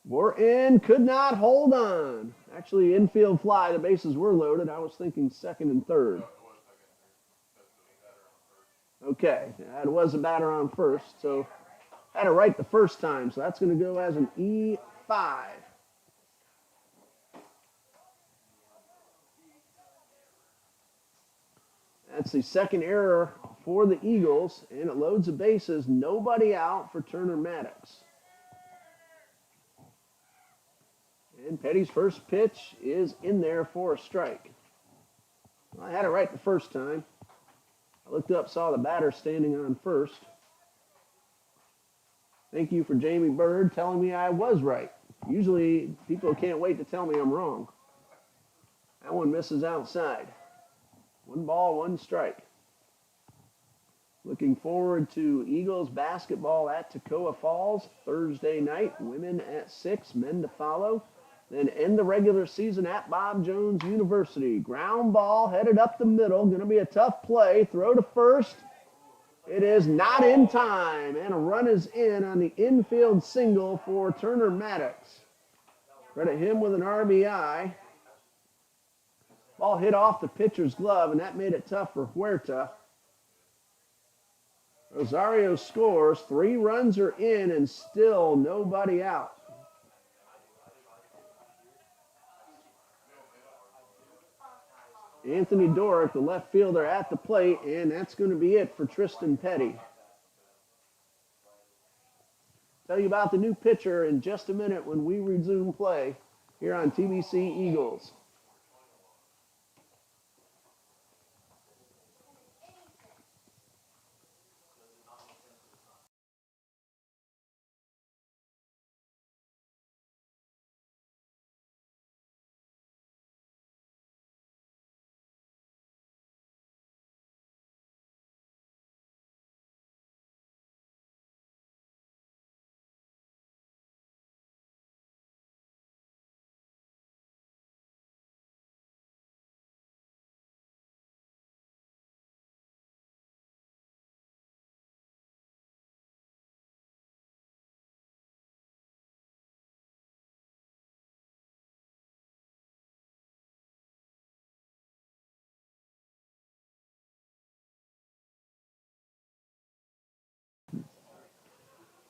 Wharton could not hold on. Actually, infield fly. The bases were loaded. I was thinking second and third. Okay, that was a batter on first. So had it right the first time. So that's going to go as an E5. That's the second error for the Eagles, and it loads the bases. Nobody out for Turner Maddox. And Petty's first pitch is in there for a strike. Well, I had it right the first time. I looked up, saw the batter standing on first. Thank you for Jamie Bird telling me I was right. Usually people can't wait to tell me I'm wrong. That one misses outside. 1 ball, 1 strike. Looking forward to Eagles basketball at Toccoa Falls Thursday night. Women at 6, men to follow. Then end the regular season at Bob Jones University. Ground ball headed up the middle. Going to be a tough play. Throw to first. It is not in time. And a run is in on the infield single for Turner Maddox. Credit him with an RBI. Ball hit off the pitcher's glove, and that made it tough for Huerta. Rosario scores. 3 runs are in, and still nobody out. Anthony Dorick, the left fielder, at the plate, and that's going to be it for Tristan Petty. Tell you about the new pitcher in just a minute when we resume play here on TBC Eagles.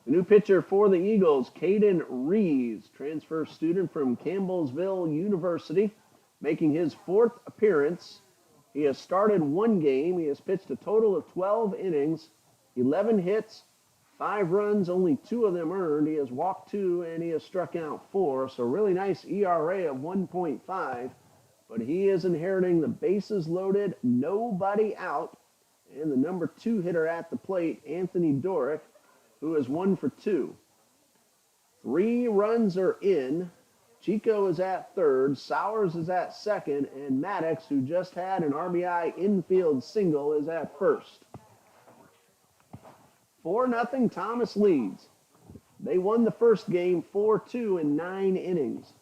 The new pitcher for the Eagles, Caden Reeves, transfer student from Campbellsville University, making his 4th appearance. He has started one game. He has pitched a total of 12 innings, 11 hits, 5 runs, only 2 of them earned. He has walked 2 and he has struck out 4. So really nice ERA of 1.5. But he is inheriting the bases loaded, nobody out, and the number 2 hitter at the plate, Anthony Dorick, who is 1 for 2. 3 runs are in. Chico is at third, Sowers is at second, and Maddox, who just had an RBI infield single, is at first. 4-0, Thomas leads. They won the first game 4-2 in 9 innings.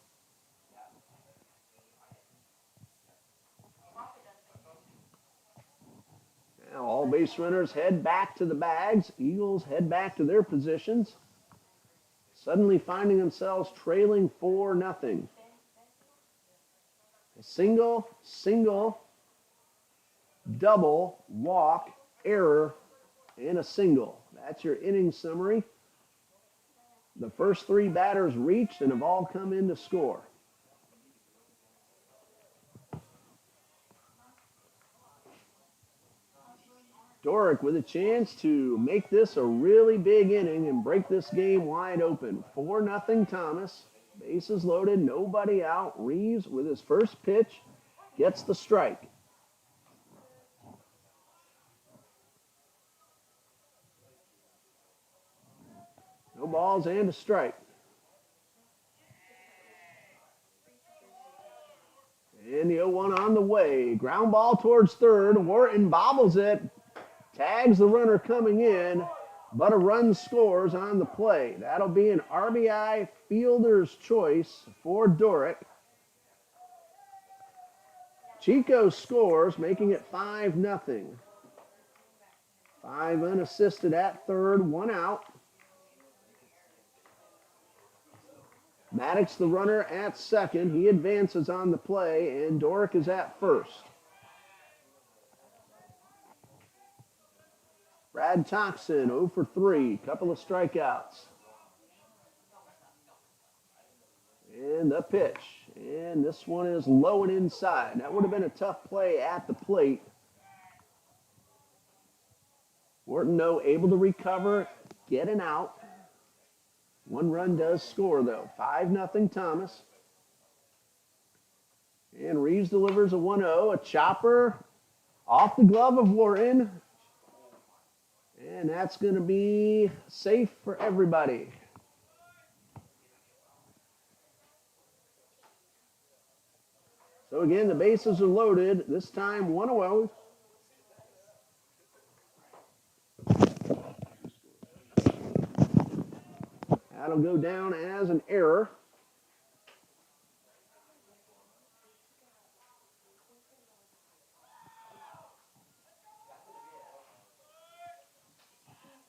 Now all base runners head back to the bags. Eagles head back to their positions. Suddenly finding themselves trailing 4-0. A single, double, walk, error, and a single. That's your inning summary. The first 3 batters reached and have all come in to score. Dorick with a chance to make this a really big inning and break this game wide open. 4-0 Thomas. Bases loaded, nobody out. Reeves with his first pitch gets the strike. No balls and a strike. And the 0-1 on the way. Ground ball towards third. Wharton bobbles it. Tags the runner coming in, but a run scores on the play. That'll be an RBI fielder's choice for Dorick. Chico scores, making it 5-0. 5 unassisted at third, 1 out. Maddox, the runner, at second. He advances on the play, and Dorick is at first. Brad Toxin, 0 for 3, couple of strikeouts. And the pitch. And this one is low and inside. That would have been a tough play at the plate. Wharton, though, able to recover, get an out. 1 run does score, though. 5-0 Thomas. And Reeves delivers a 1-0. A chopper off the glove of Wharton. And that's going to be safe for everybody. So again, the bases are loaded. This time 1-0. That'll go down as an error.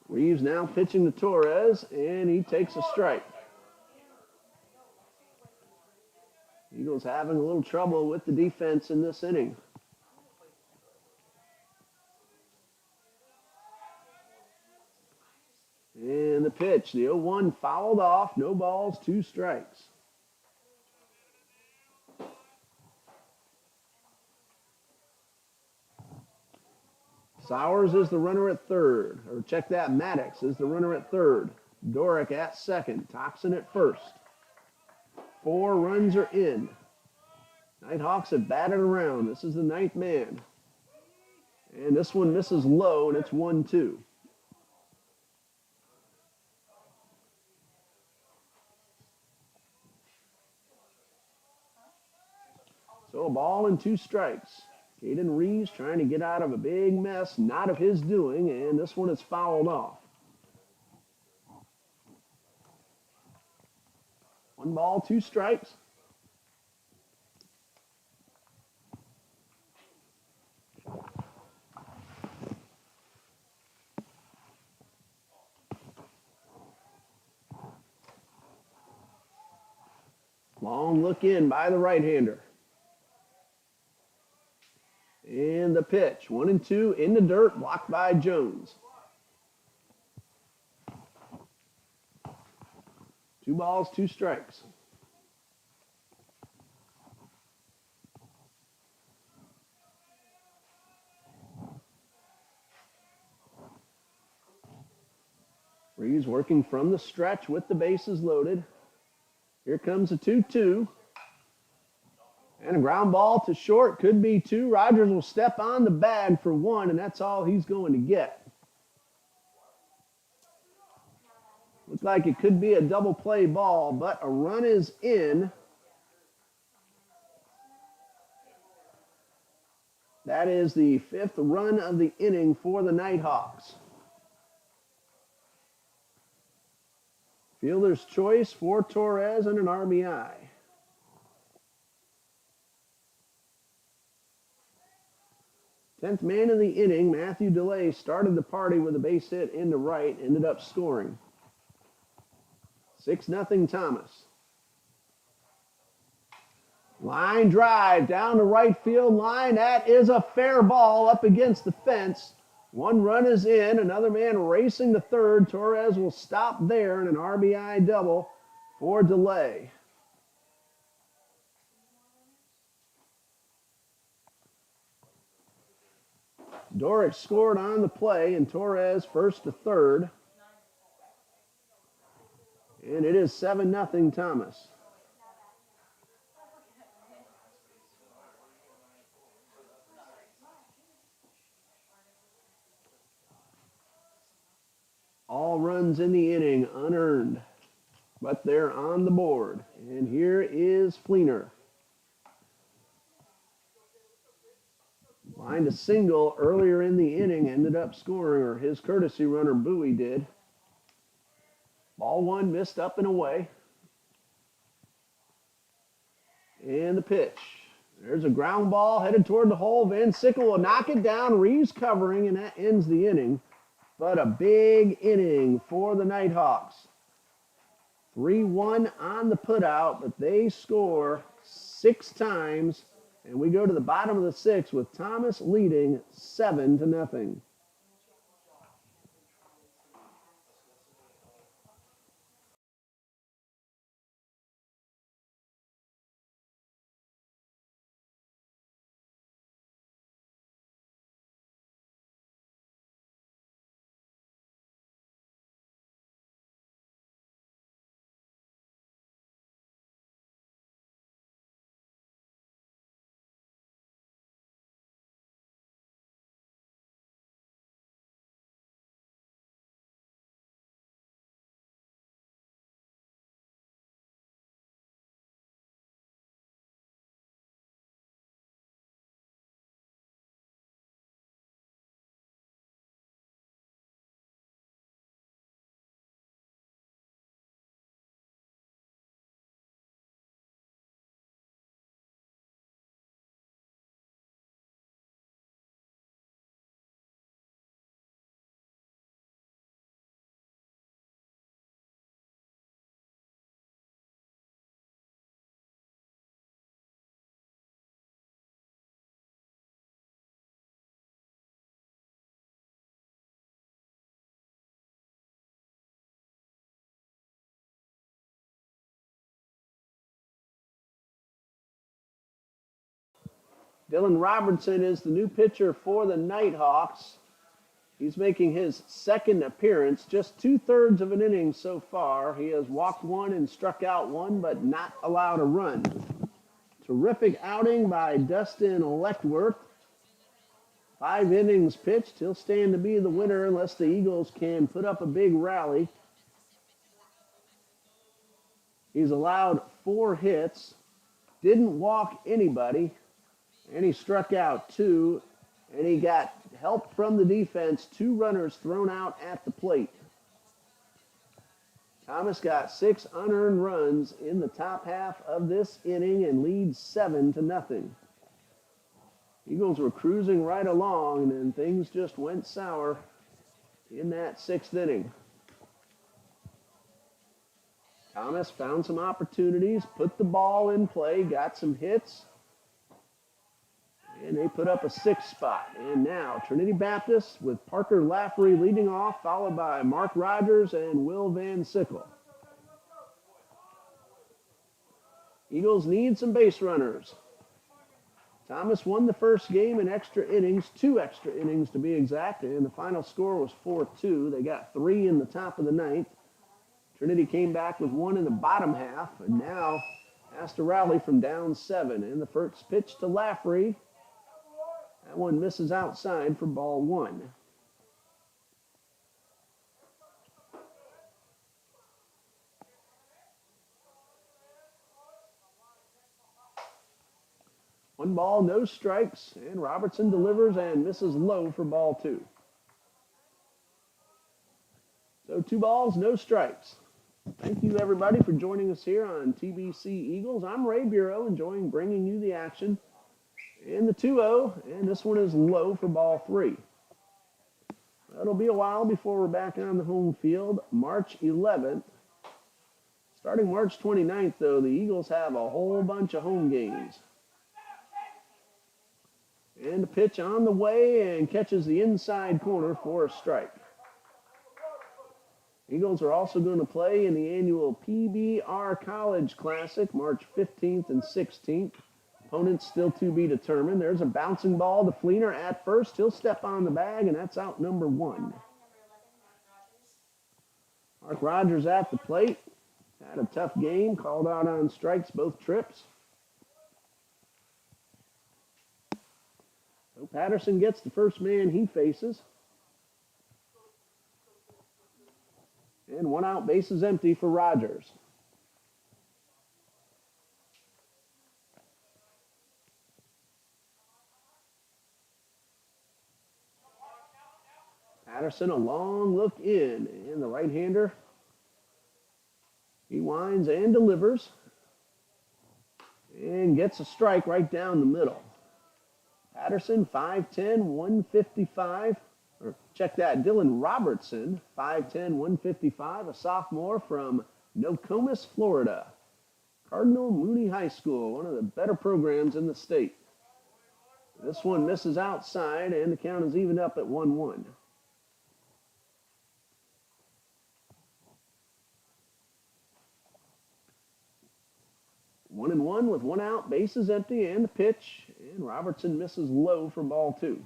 Reeves now pitching to Torres, and he takes a strike. Eagles having a little trouble with the defense in this inning. And the pitch, the 0-1 fouled off, no balls, 2 strikes. Sowers is the runner at third. Or check that, Maddox is the runner at third. Dorick at second. Toxin at first. 4 runs are in. Nighthawks have batted around. This is the 9th man. And this one misses low, and it's 1-2. So a ball and 2 strikes. Caden Reeves trying to get out of a big mess, not of his doing, and this one is fouled off. 1 ball, 2 strikes. Long look in by the right-hander. And the pitch, 1-2 in the dirt, blocked by Jones. 2 balls, 2 strikes. Reeves working from the stretch with the bases loaded. Here comes a 2-2. And a ground ball to short. Could be two. Rogers will step on the bag for one, and that's all he's going to get. Looks like it could be a double play ball, but a run is in. That is the fifth run of the inning for the Nighthawks. Fielder's choice for Torres and an RBI. Tenth man of the inning, Matthew DeLay, started the party with a base hit into right, ended up scoring. 6-0 Thomas. Line drive down the right field line. That is a fair ball up against the fence. One run is in. Another man racing to third. Torres will stop there, and an RBI double for DeLay. Dorick scored on the play, and Torres first to third. And it is 7-0 Thomas. All runs in the inning unearned, but they're on the board. And here is Fleener. Lined a single earlier in the inning, ended up scoring, or his courtesy runner Bowie did. Ball one missed up and away. And the pitch. There's a ground ball headed toward the hole. Van Sickle will knock it down. Reeves covering, and that ends the inning. But a big inning for the Nighthawks. 3-1 on the putout, but they score 6 times. And we go to the bottom of the 6th with Thomas leading 7-0. Dylan Robertson is the new pitcher for the Nighthawks. He's making his second appearance, just 2/3 of an inning so far. He has walked one and struck out one, but not allowed a run. Terrific outing by Dustin Lechtworth. 5 innings pitched. He'll stand to be the winner unless the Eagles can put up a big rally. He's allowed 4 hits, didn't walk anybody, and he struck out 2, and he got help from the defense, 2 runners thrown out at the plate. Thomas got 6 unearned runs in the top half of this inning and leads 7-0. Eagles were cruising right along, and then things just went sour in that 6th inning. Thomas found some opportunities, put the ball in play, got some hits, and they put up a 6th spot. And now Trinity Baptist with Parker Lafferty leading off, followed by Mark Rogers and Will Van Sickle. Eagles need some base runners. Thomas won the first game in extra innings, 2 extra innings to be exact, and the final score was 4-2. They got 3 in the top of the ninth. Trinity came back with 1 in the bottom half, and now has to rally from down 7. And the first pitch to Laffrey. That one misses outside for ball 1. One ball, no strikes, and Robertson delivers and misses low for ball 2. So 2 balls, no strikes. Thank you, everybody, for joining us here on TBC Eagles. I'm Ray Bureau, enjoying bringing you the action. And the 2-0, and this one is low for ball 3. It'll be a while before we're back on the home field, March 11th. Starting March 29th, though, the Eagles have a whole bunch of home games. And the pitch on the way and catches the inside corner for a strike. Eagles are also going to play in the annual PBR College Classic, March 15th and 16th. Opponents still to be determined. There's a bouncing ball to Fleener at first. He'll step on the bag, and that's out number 1. Mark Rogers at the plate. Had a tough game, called out on strikes both trips. So Patterson gets the first man he faces. And 1 out, bases empty for Rogers. Patterson, a long look in, and the right-hander, he winds and delivers and gets a strike right down the middle. Patterson, 5'10", 155. Or check that, Dylan Robertson, 5'10", 155, a sophomore from Nokomis, Florida. Cardinal Mooney High School, one of the better programs in the state. This one misses outside, and the count is evened up at 1-1. 1-1 with 1 out, bases empty, and the pitch. And Robertson misses low for ball 2.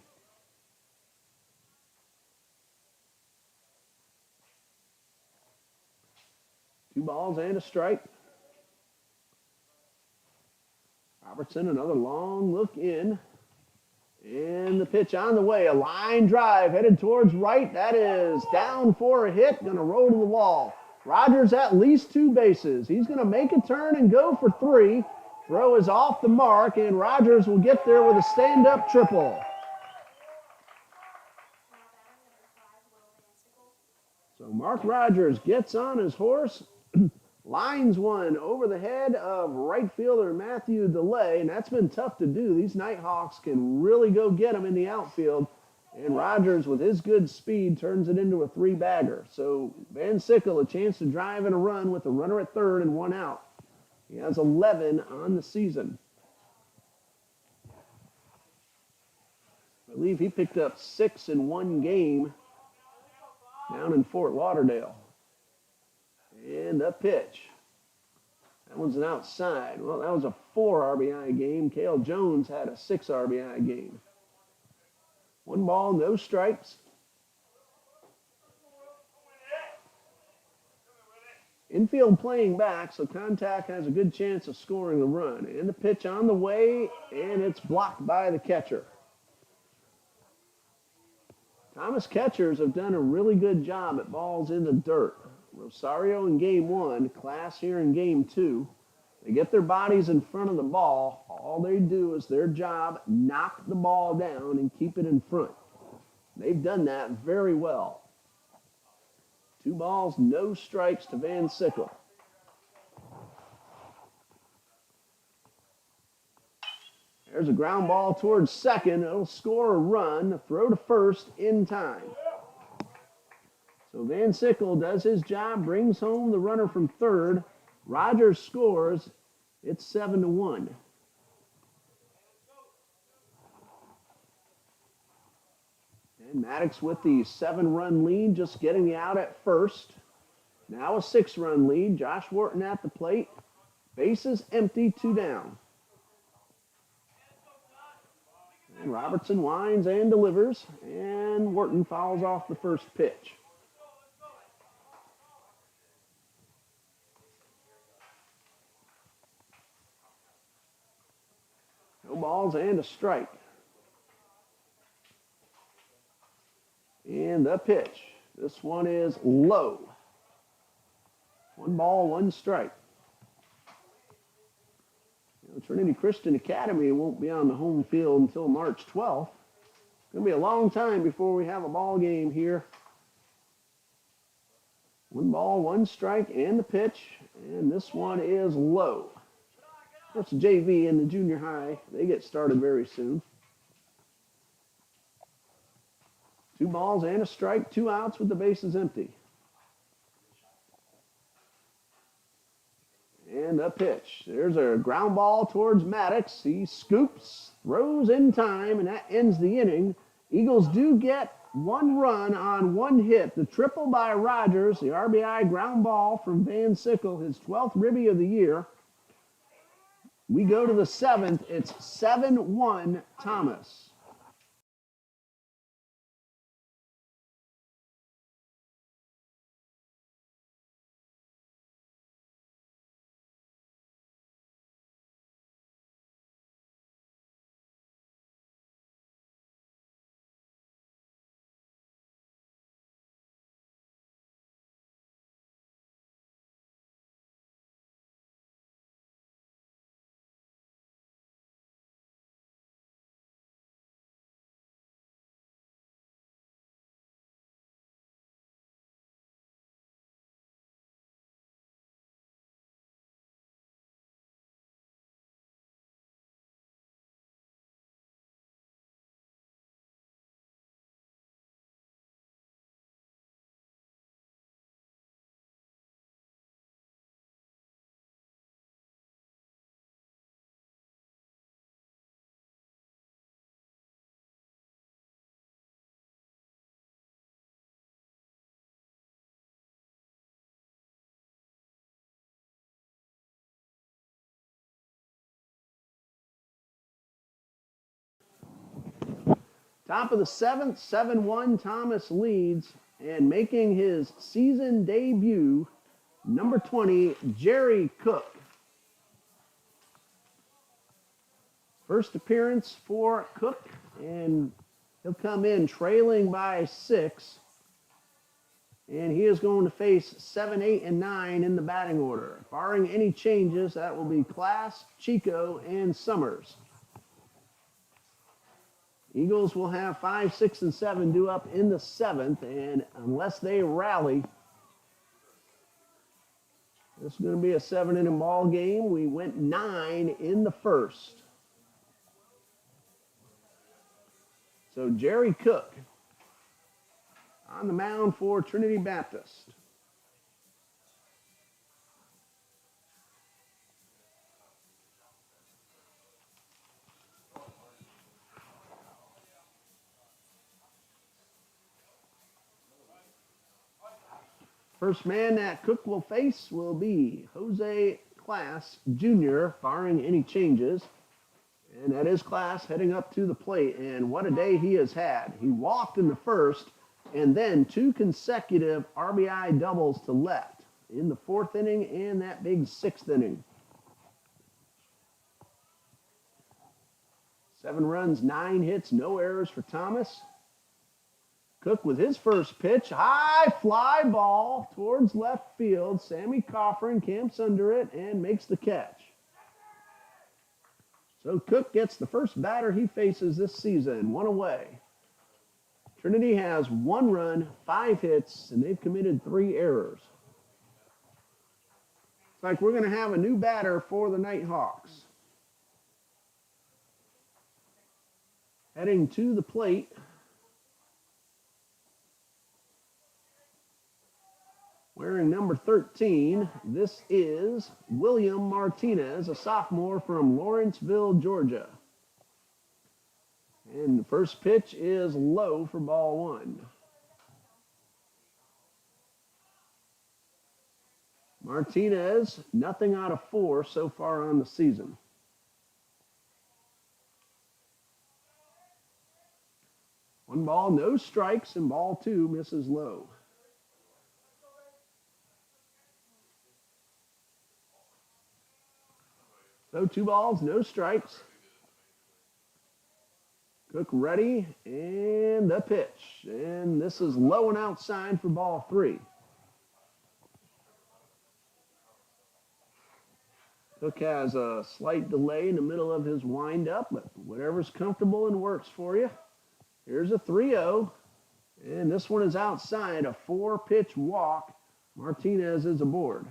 Two balls and a strike. Robertson, another long look in. And the pitch on the way, a line drive headed towards right. That is down for a hit, going to roll to the wall. Rogers at least 2 bases. He's going to make a turn and go for 3. Throw is off the mark, and Rogers will get there with a stand-up triple. So Mark Rogers gets on his horse, lines one over the head of right fielder Matthew DeLay, and that's been tough to do. These Nighthawks can really go get him in the outfield, and Rogers, with his good speed, turns it into a 3-bagger. So Van Sickle a chance to drive in a run with a runner at third and 1 out. He has 11 on the season. I believe he picked up 6 in 1 game down in Fort Lauderdale. And a pitch. That one's an outside. Well, that was a 4 RBI game. Cale Jones had a 6 RBI game. 1 ball, no strikes. Infield playing back, so Contact has a good chance of scoring a run. And the pitch on the way, and it's blocked by the catcher. Thomas catchers have done a really good job at balls in the dirt. Rosario in game 1, Class here in game 2. They get their bodies in front of the ball. All they do is their job, knock the ball down and keep it in front. They've done that very well. 2 balls, no strikes to Van Sickle. There's a ground ball towards second. It'll score a run, a throw to first in time. So Van Sickle does his job, brings home the runner from third. Rogers scores. It's 7-1. And Maddox with the 7-run lead, just getting the out at first. Now a 6-run lead. Josh Wharton at the plate. Bases empty, 2 down. And Robertson winds and delivers, and Wharton fouls off the first pitch. No balls and a strike. And the pitch. This one is low. 1 ball, 1 strike. Trinity Christian Academy won't be on the home field until March 12th. It's going to be a long time before we have a ball game here. 1 ball, 1 strike, and the pitch. And this one is low. That's JV and the junior high. They get started very soon. 2 balls and a strike, 2 outs with the bases empty. And a pitch. There's a ground ball towards Maddox. He scoops, throws in time, and that ends the inning. Eagles do get 1 run on 1 hit. The triple by Rogers, the RBI ground ball from Van Sickle, his 12th ribby of the year. We go to the 7th. It's 7-1 Thomas. Top of the 7th, 7-1 Thomas leads, and making his season debut, number 20, Jerry Cook. First appearance for Cook, and he'll come in trailing by 6. And he is going to face 7, 8, and 9 in the batting order. Barring any changes, that will be Class, Chico, and Summers. Eagles will have 5, 6, and 7 due up in the 7th, and unless they rally, this is going to be a 7-inning ball game. We went 9 in the first. So Jerry Cook on the mound for Trinity Baptist. First man that Cook will face will be Jose Class Jr., barring any changes. And that is Class heading up to the plate. And what a day he has had. He walked in the first, and then 2 consecutive RBI doubles to left in the 4th inning and that big 6th inning. 7 runs, 9 hits, no errors for Thomas. Cook with his first pitch, high fly ball towards left field. Sammy Coffrin camps under it and makes the catch. So Cook gets the first batter he faces this season, 1 away. Trinity has 1 run, 5 hits, and they've committed 3 errors. It's like we're going to have a new batter for the Nighthawks. Heading to the plate, wearing number 13, this is William Martinez, a sophomore from Lawrenceville, Georgia. And the first pitch is low for ball 1. Martinez, nothing out of 4 so far on the season. One ball, no strikes, and ball two misses low. So 2 balls, no strikes. Cook ready, and the pitch. And this is low and outside for ball 3. Cook has a slight delay in the middle of his windup, but whatever's comfortable and works for you. Here's a 3-0, and this one is outside, a 4-pitch walk. Martinez is aboard.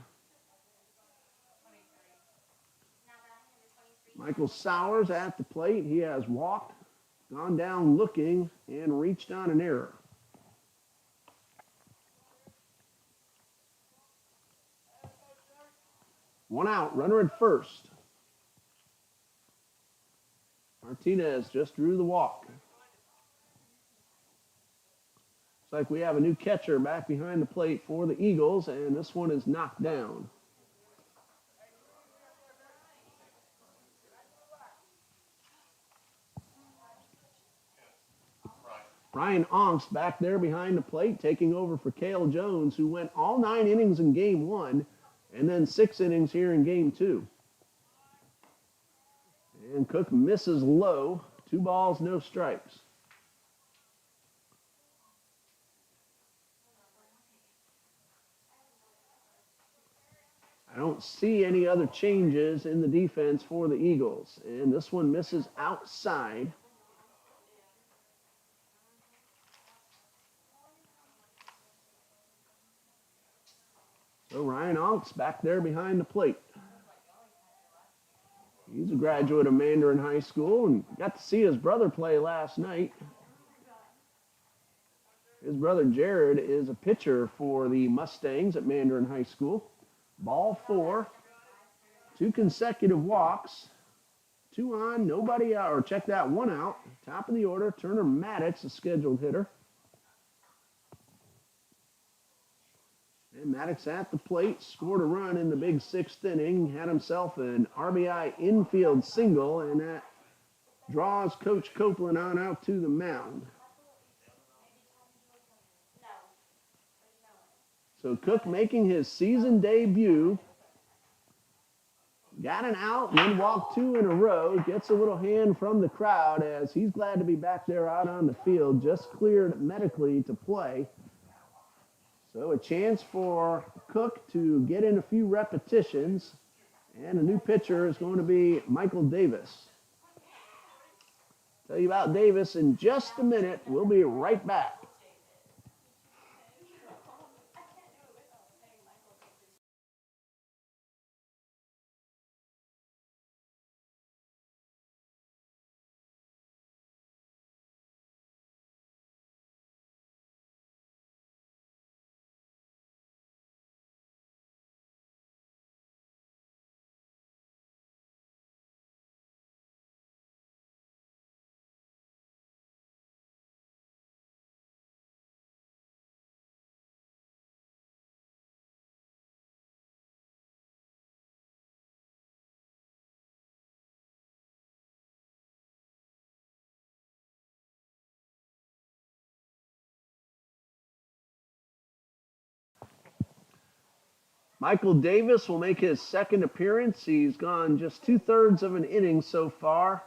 Michael Sowers at the plate. He has walked, gone down looking, and reached on an error. One out, runner at first. Martinez just drew the walk. Looks like we have a new catcher back behind the plate for the Eagles, and this one is knocked down. Ryan Onks back there behind the plate, taking over for Cale Jones, who went all 9 innings in game 1, and then 6 innings here in game 2. And Cook misses low. 2 balls, no strikes. I don't see any other changes in the defense for the Eagles. And this one misses outside. So Ryan Onks back there behind the plate. He's a graduate of Mandarin High School and got to see his brother play last night. His brother Jared is a pitcher for the Mustangs at Mandarin High School. Ball 4, 2 consecutive walks, 2 on, nobody out, or check that, 1 out. Top of the order, Turner Maddox, a scheduled hitter. And Maddox at the plate, scored a run in the big 6th inning, had himself an RBI infield single, and that draws Coach Copeland on out to the mound. So Cook making his season debut, got an out and then walked 2 in a row, gets a little hand from the crowd as he's glad to be back there out on the field, just cleared medically to play. So a chance for Cook to get in a few repetitions, and a new pitcher is going to be Michael Davis. Tell you about Davis in just a minute. We'll be right back. Michael Davis will make his second appearance. He's gone just 2/3 of an inning so far.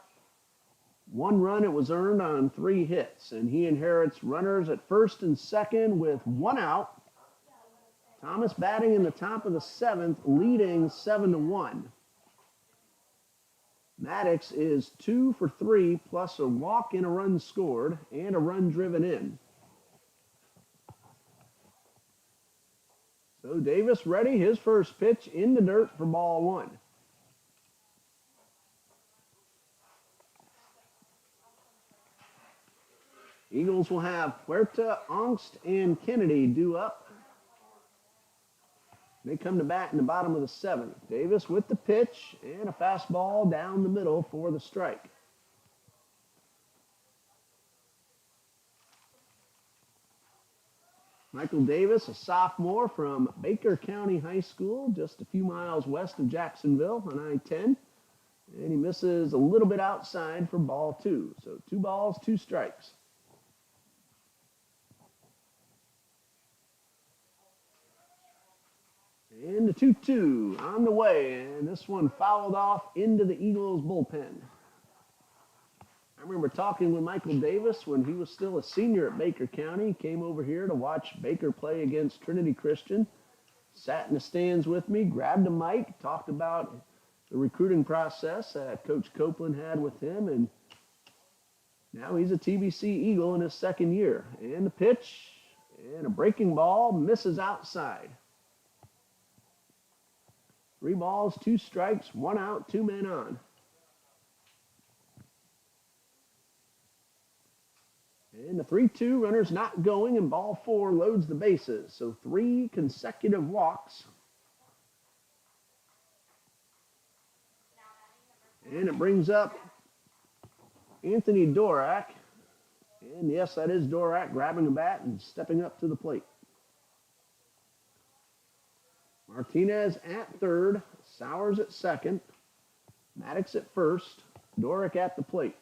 1 run it was earned on 3 hits, and he inherits runners at first and second with 1 out. Thomas batting in the top of the 7th, leading 7-1. Maddox is 2 for 3, plus a walk and a run scored, and a run driven in. So Davis ready, his first pitch in the dirt for ball 1. Eagles will have Puerta, Ongst, and Kennedy due up. They come to bat in the bottom of the 7th. Davis with the pitch and a fastball down the middle for the strike. Michael Davis, a sophomore from Baker County High School, just a few miles west of Jacksonville on I-10. And he misses a little bit outside for ball 2. So 2 balls, 2 strikes. And the 2-2 on the way, and this one fouled off into the Eagles bullpen. I remember talking with Michael Davis when he was still a senior at Baker County. He came over here to watch Baker play against Trinity Christian. Sat in the stands with me, grabbed a mic, talked about the recruiting process that Coach Copeland had with him, and now he's a TBC Eagle in his second year. And the pitch, and a breaking ball, misses outside. 3 balls, 2 strikes, 1 out, 2 men on. And the 3-2 runner's not going, and ball 4 loads the bases. So 3 consecutive walks. And it brings up Anthony Dorak. And yes, that is Dorak grabbing a bat and stepping up to the plate. Martinez at third, Sowers at second, Maddox at first, Dorak at the plate.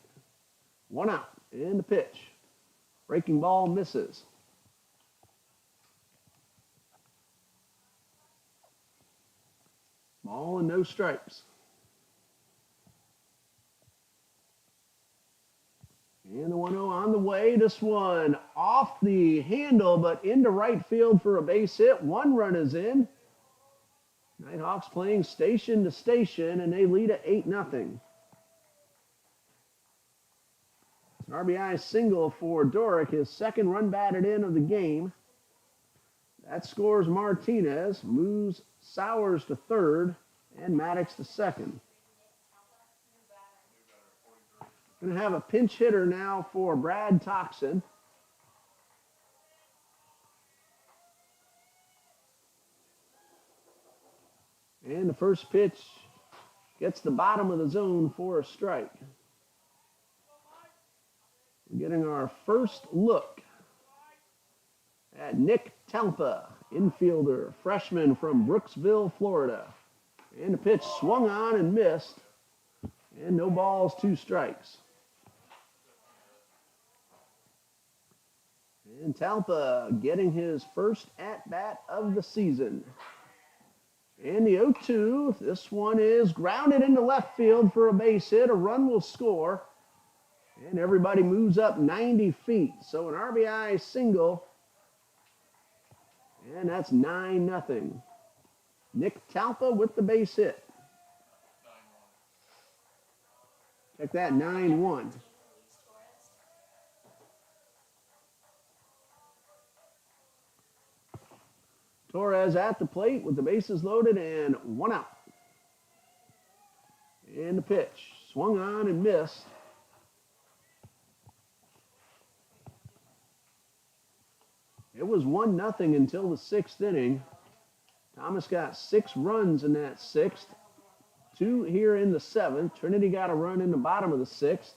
1 out, and the pitch. Breaking ball misses. Ball and no strikes. And the 1-0 on the way. This one off the handle, but into right field for a base hit. 1 run is in. Nighthawks playing station to station, and they lead at 8-0. An RBI single for Dorak, his second run batted in of the game. That scores Martinez, moves Sowers to third, and Maddox to second. Going to have a pinch hitter now for Brad Toxin. And the first pitch gets the bottom of the zone for a strike. We're getting our first look at Nick Talpa, infielder, freshman from Brooksville, Florida. And the pitch swung on and missed. And no balls, 2 strikes. And Talpa getting his first at-bat of the season. And the 0-2, this one is grounded into left field for a base hit. A run will score. And everybody moves up 90 feet. So an RBI single. And that's 9-0. Nick Talpa with the base hit. Check that, 9-1. Torres at the plate with the bases loaded and 1 out. And the pitch swung on and missed. It was 1-0 until the 6th inning. Thomas got 6 runs in that 6th. 2 here in the 7th. Trinity got a run in the bottom of the 6th.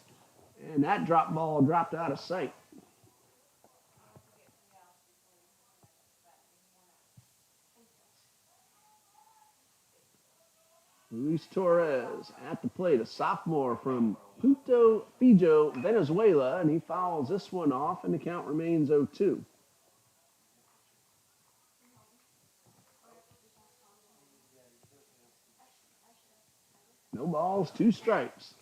And that drop ball dropped out of sight. Luis Torres at the plate, a sophomore from Punto Fijo, Venezuela, and he fouls this one off, and the count remains 0-2. No balls, 2 strikes.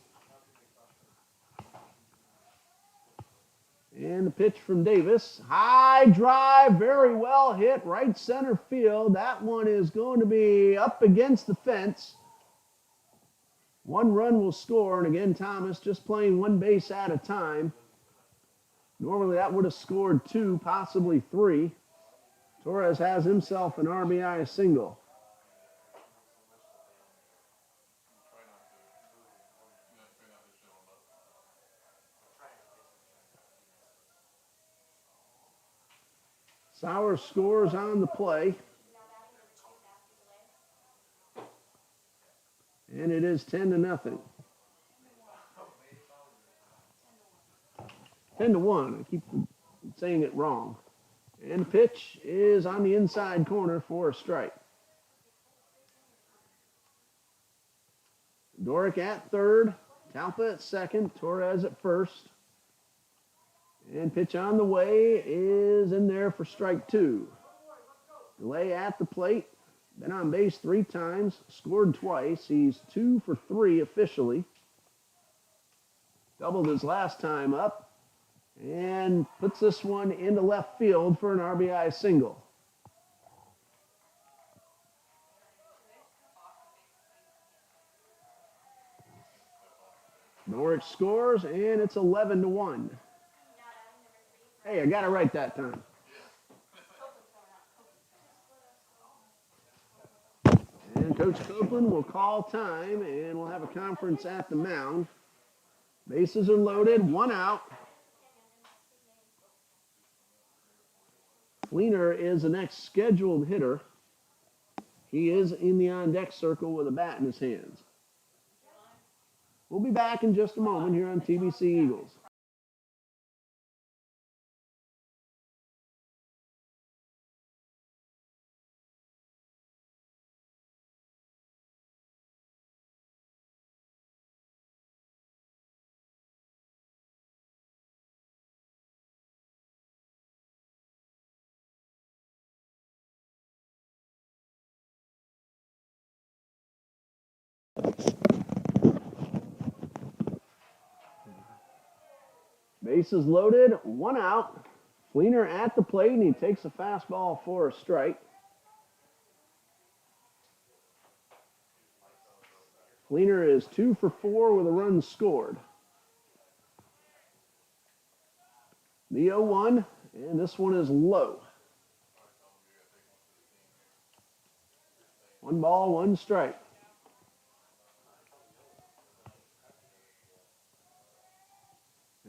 And the pitch from Davis. High drive, very well hit, right center field. That one is going to be up against the fence. 1 run will score, and again, Thomas just playing 1 base at a time. Normally that would have scored 2, possibly 3. Torres has himself an RBI single. Sowers scores on the play. And it is 10-0. 10-1. I keep saying it wrong. And the pitch is on the inside corner for a strike. Dorak at third, Talpa at second, Torres at first. And pitch on the way is in there for strike 2. Delay at the plate. Been on base 3 times, scored twice. He's 2 for 3 officially. Doubled his last time up and puts this one into left field for an RBI single. Norwich scores, and it's 11-1. Hey, I got it right that time. And Coach Copeland will call time, and we'll have a conference at the mound. Bases are loaded, 1 out. Fleener is the next scheduled hitter. He is in the on-deck circle with a bat in his hands. We'll be back in just a moment here on TBC Eagles. Bases loaded, 1 out. Fleener at the plate, and he takes a fastball for a strike. Fleener is 2 for 4 with a run scored. The 0-1, and this one is low. 1 ball, 1 strike.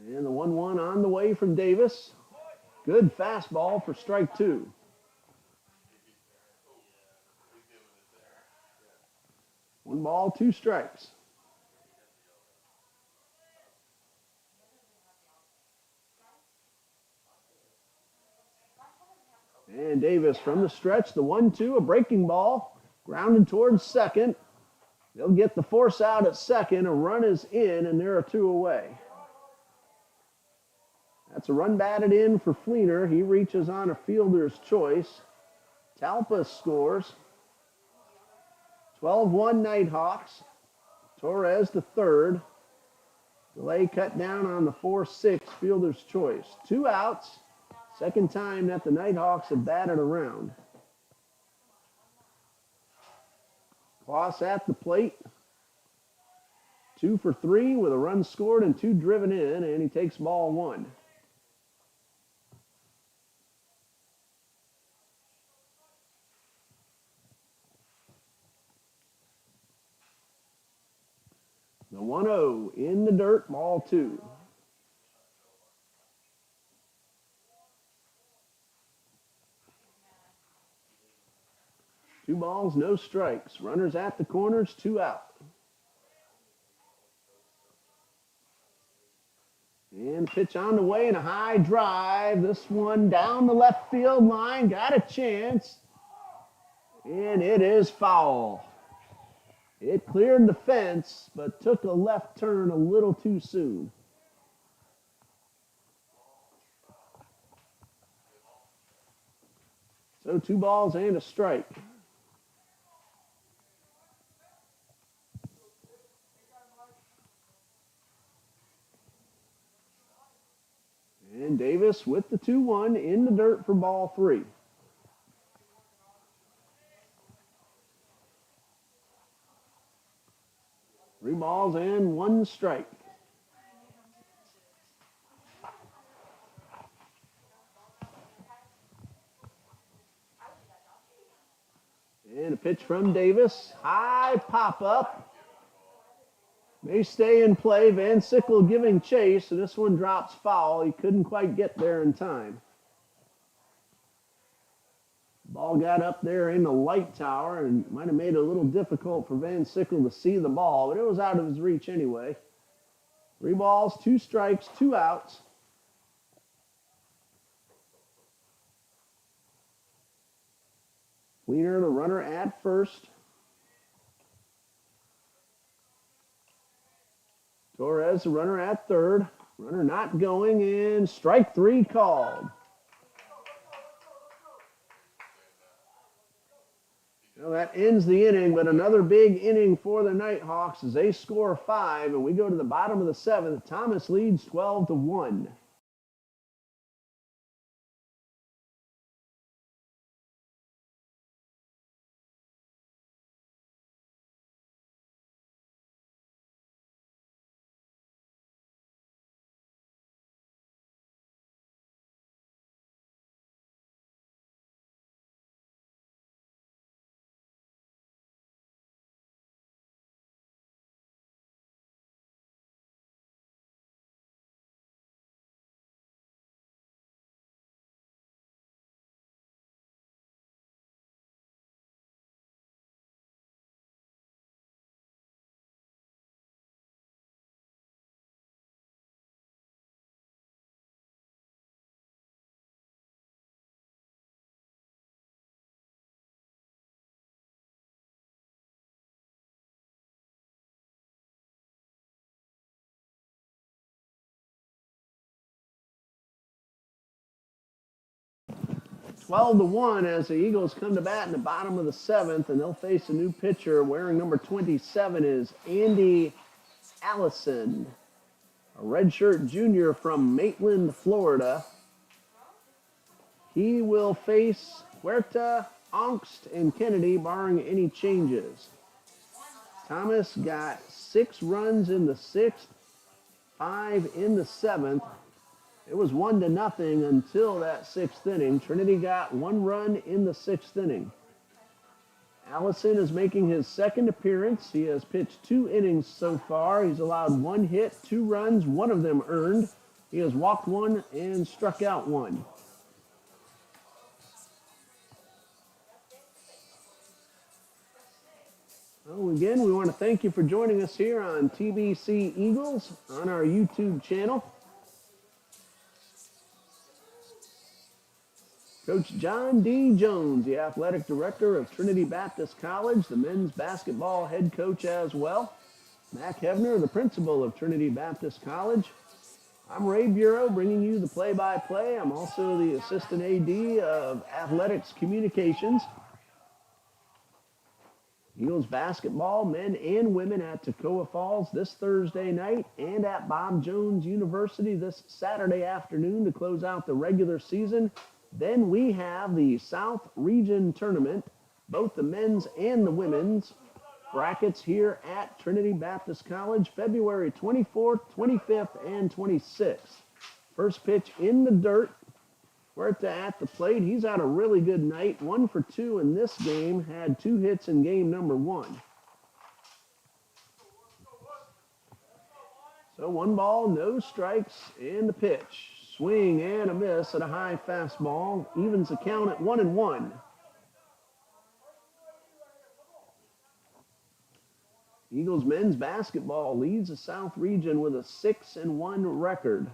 And the 1-1 on the way from Davis. Good fastball for strike 2. One ball, 2 strikes. And Davis from the stretch, the 1-2, a breaking ball, grounded towards second. They'll get the force out at second. A run is in, and there are 2 away. That's a run batted in for Fleener. He reaches on a fielder's choice. Talpa scores. 12-1 Nighthawks. Torres the third. Delay cut down on the 4-6 fielder's choice. 2 outs. Second time that the Nighthawks have batted around. Kloss at the plate. 2 for 3 with a run scored and 2 driven in, and he takes ball 1. The 1-0 in the dirt, ball 2. Two balls, no strikes. Runners at the corners, 2 out. And pitch on the way and a high drive. This one down the left field line, got a chance. And it is foul. It cleared the fence, but took a left turn a little too soon. So 2 balls and a strike. And Davis with the 2-1 in the dirt for ball 3. Three balls and 1 strike. And a pitch from Davis. High pop-up. May stay in play. Van Sickle giving chase, and this one drops foul. He couldn't quite get there in time. Ball got up there in the light tower and might have made it a little difficult for Van Sickle to see the ball, but it was out of his reach anyway. 3 balls, 2 strikes, 2 outs. Fleener, the runner at first. Torres, the runner at third. Runner not going, and strike 3 called. Well, that ends the inning, but another big inning for the Nighthawks as they score 5, and we go to the bottom of the 7th. Thomas leads 12-1. Twelve to 1 as the Eagles come to bat in the bottom of the 7th, and they'll face a new pitcher wearing number 27 is Andy Allison, a redshirt junior from Maitland, Florida. He will face Huerta, Angst, and Kennedy, barring any changes. Thomas got 6 runs in the 6th, 5 in the 7th. It was 1-0 until that 6th inning. Trinity got 1 run in the 6th inning. Allison is making his second appearance. He has pitched 2 innings so far. He's allowed 1 hit, 2 runs, 1 of them earned. He has walked 1 and struck out 1. Well, again, we want to thank you for joining us here on TBC Eagles on our YouTube channel. Coach John D. Jones, the athletic director of Trinity Baptist College, the men's basketball head coach as well. Mac Hevner, the principal of Trinity Baptist College. I'm Ray Bureau, bringing you the play-by-play. I'm also the assistant AD of athletics communications. Eagles basketball, men and women at Toccoa Falls this Thursday night and at Bob Jones University this Saturday afternoon to close out the regular season. Then we have the South Region Tournament, both the men's and the women's brackets here at Trinity Baptist College, February 24th, 25th, and 26th. First pitch in the dirt. Huerta at the plate. He's had a really good night. 1 for 2 in this game. Had 2 hits in game number 1. So 1 ball, no strikes, and the pitch. Swing and a miss at a high fastball. Evens the count at 1-1. Eagles men's basketball leads the South Region with a 6-1 record.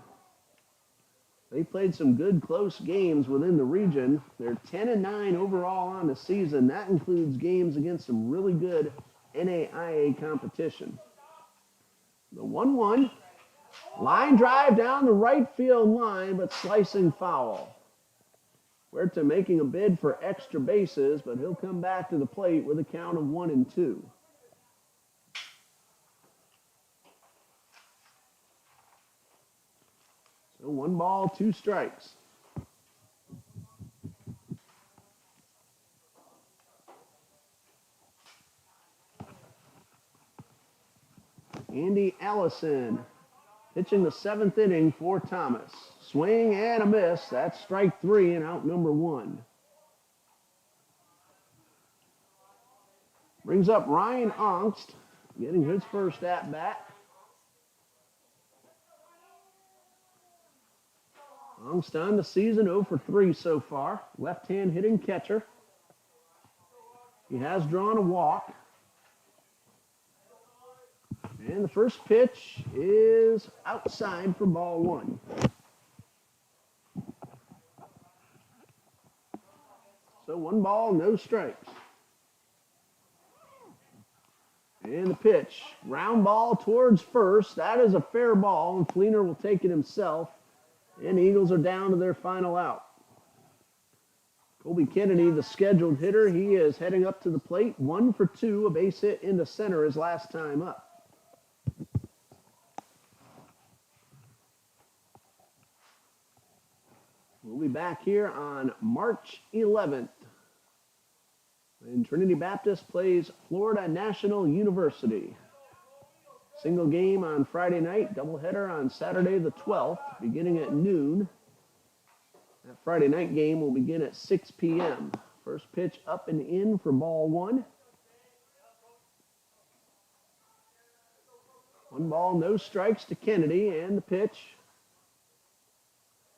They played some good close games within the region. They're 10-9 overall on the season. That includes games against some really good NAIA competition. The 1-1. Line drive down the right field line, but slicing foul. Huerta making a bid for extra bases, but he'll come back to the plate with a count of 1-2. So 1 ball, 2 strikes. Andy Allison pitching the 7th inning for Thomas. Swing and a miss. That's strike 3 and out number 1. Brings up Ryan Angst, getting his first at-bat. Angst on the season, 0 for 3 so far. Left-hand hitting catcher. He has drawn a walk. And the first pitch is outside for ball 1. So 1 ball, no strikes. And the pitch, ground ball towards first. That is a fair ball, and Fleener will take it himself. And the Eagles are down to their final out. Colby Kennedy, the scheduled hitter, he is heading up to the plate. 1 for 2, a base hit into center his last time up. We'll be back here on March 11th when Trinity Baptist plays Florida National University. Single game on Friday night, doubleheader on Saturday the 12th, beginning at noon. That Friday night game will begin at 6 p.m. First pitch up and in for ball 1. 1 ball, no strikes to Kennedy, and the pitch.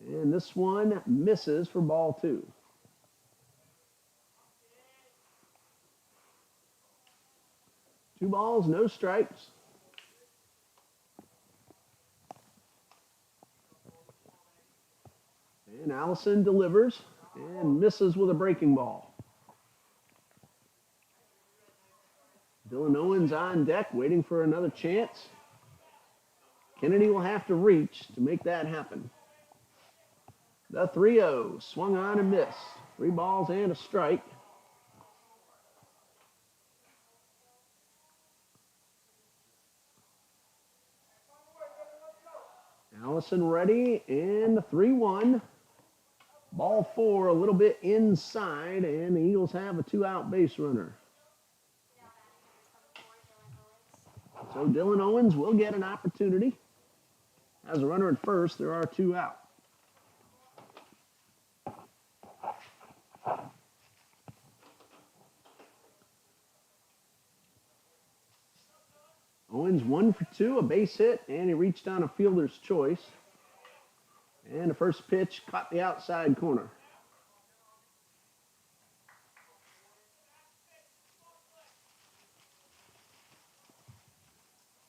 And this one misses for ball 2. Two balls, no strikes. And Allison delivers and misses with a breaking ball. Dylan Owens on deck, waiting for another chance. Kennedy will have to reach to make that happen. The 3-0, swung on and missed. 3 balls and a strike. Allison ready, and the 3-1. Ball 4, a little bit inside, and the Eagles have a 2-out base runner. So Dylan Owens will get an opportunity. As a runner at first, there are 2 out. Owens 1 for 2, a base hit, and he reached on a fielder's choice. And the first pitch caught the outside corner.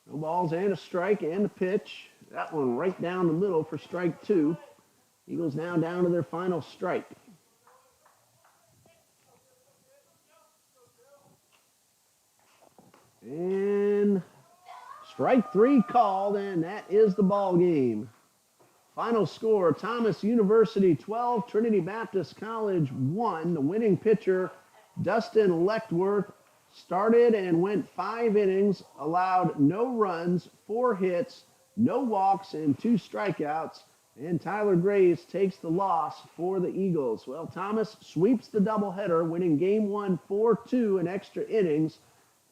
No balls and a strike and a pitch. That one right down the middle for strike 2. Eagles now down to their final strike. And strike 3 called, and that is the ball game. Final score, Thomas University 12, Trinity Baptist College 1. The winning pitcher, Dustin Lechtworth, started and went 5 innings, allowed no runs, 4 hits, no walks, and 2 strikeouts. And Tyler Graves takes the loss for the Eagles. Well, Thomas sweeps the doubleheader, winning game 1 4-2 in extra innings,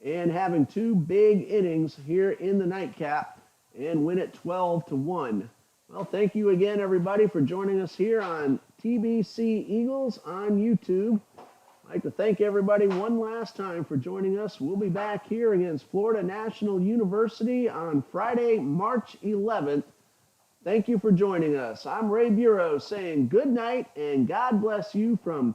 and having 2 big innings here in the nightcap, and win it 12-1. Well, thank you again, everybody, for joining us here on TBC Eagles on YouTube. I'd like to thank everybody one last time for joining us. We'll be back here against Florida National University on Friday, March 11th. Thank you for joining us. I'm Ray Bureau saying good night and God bless you from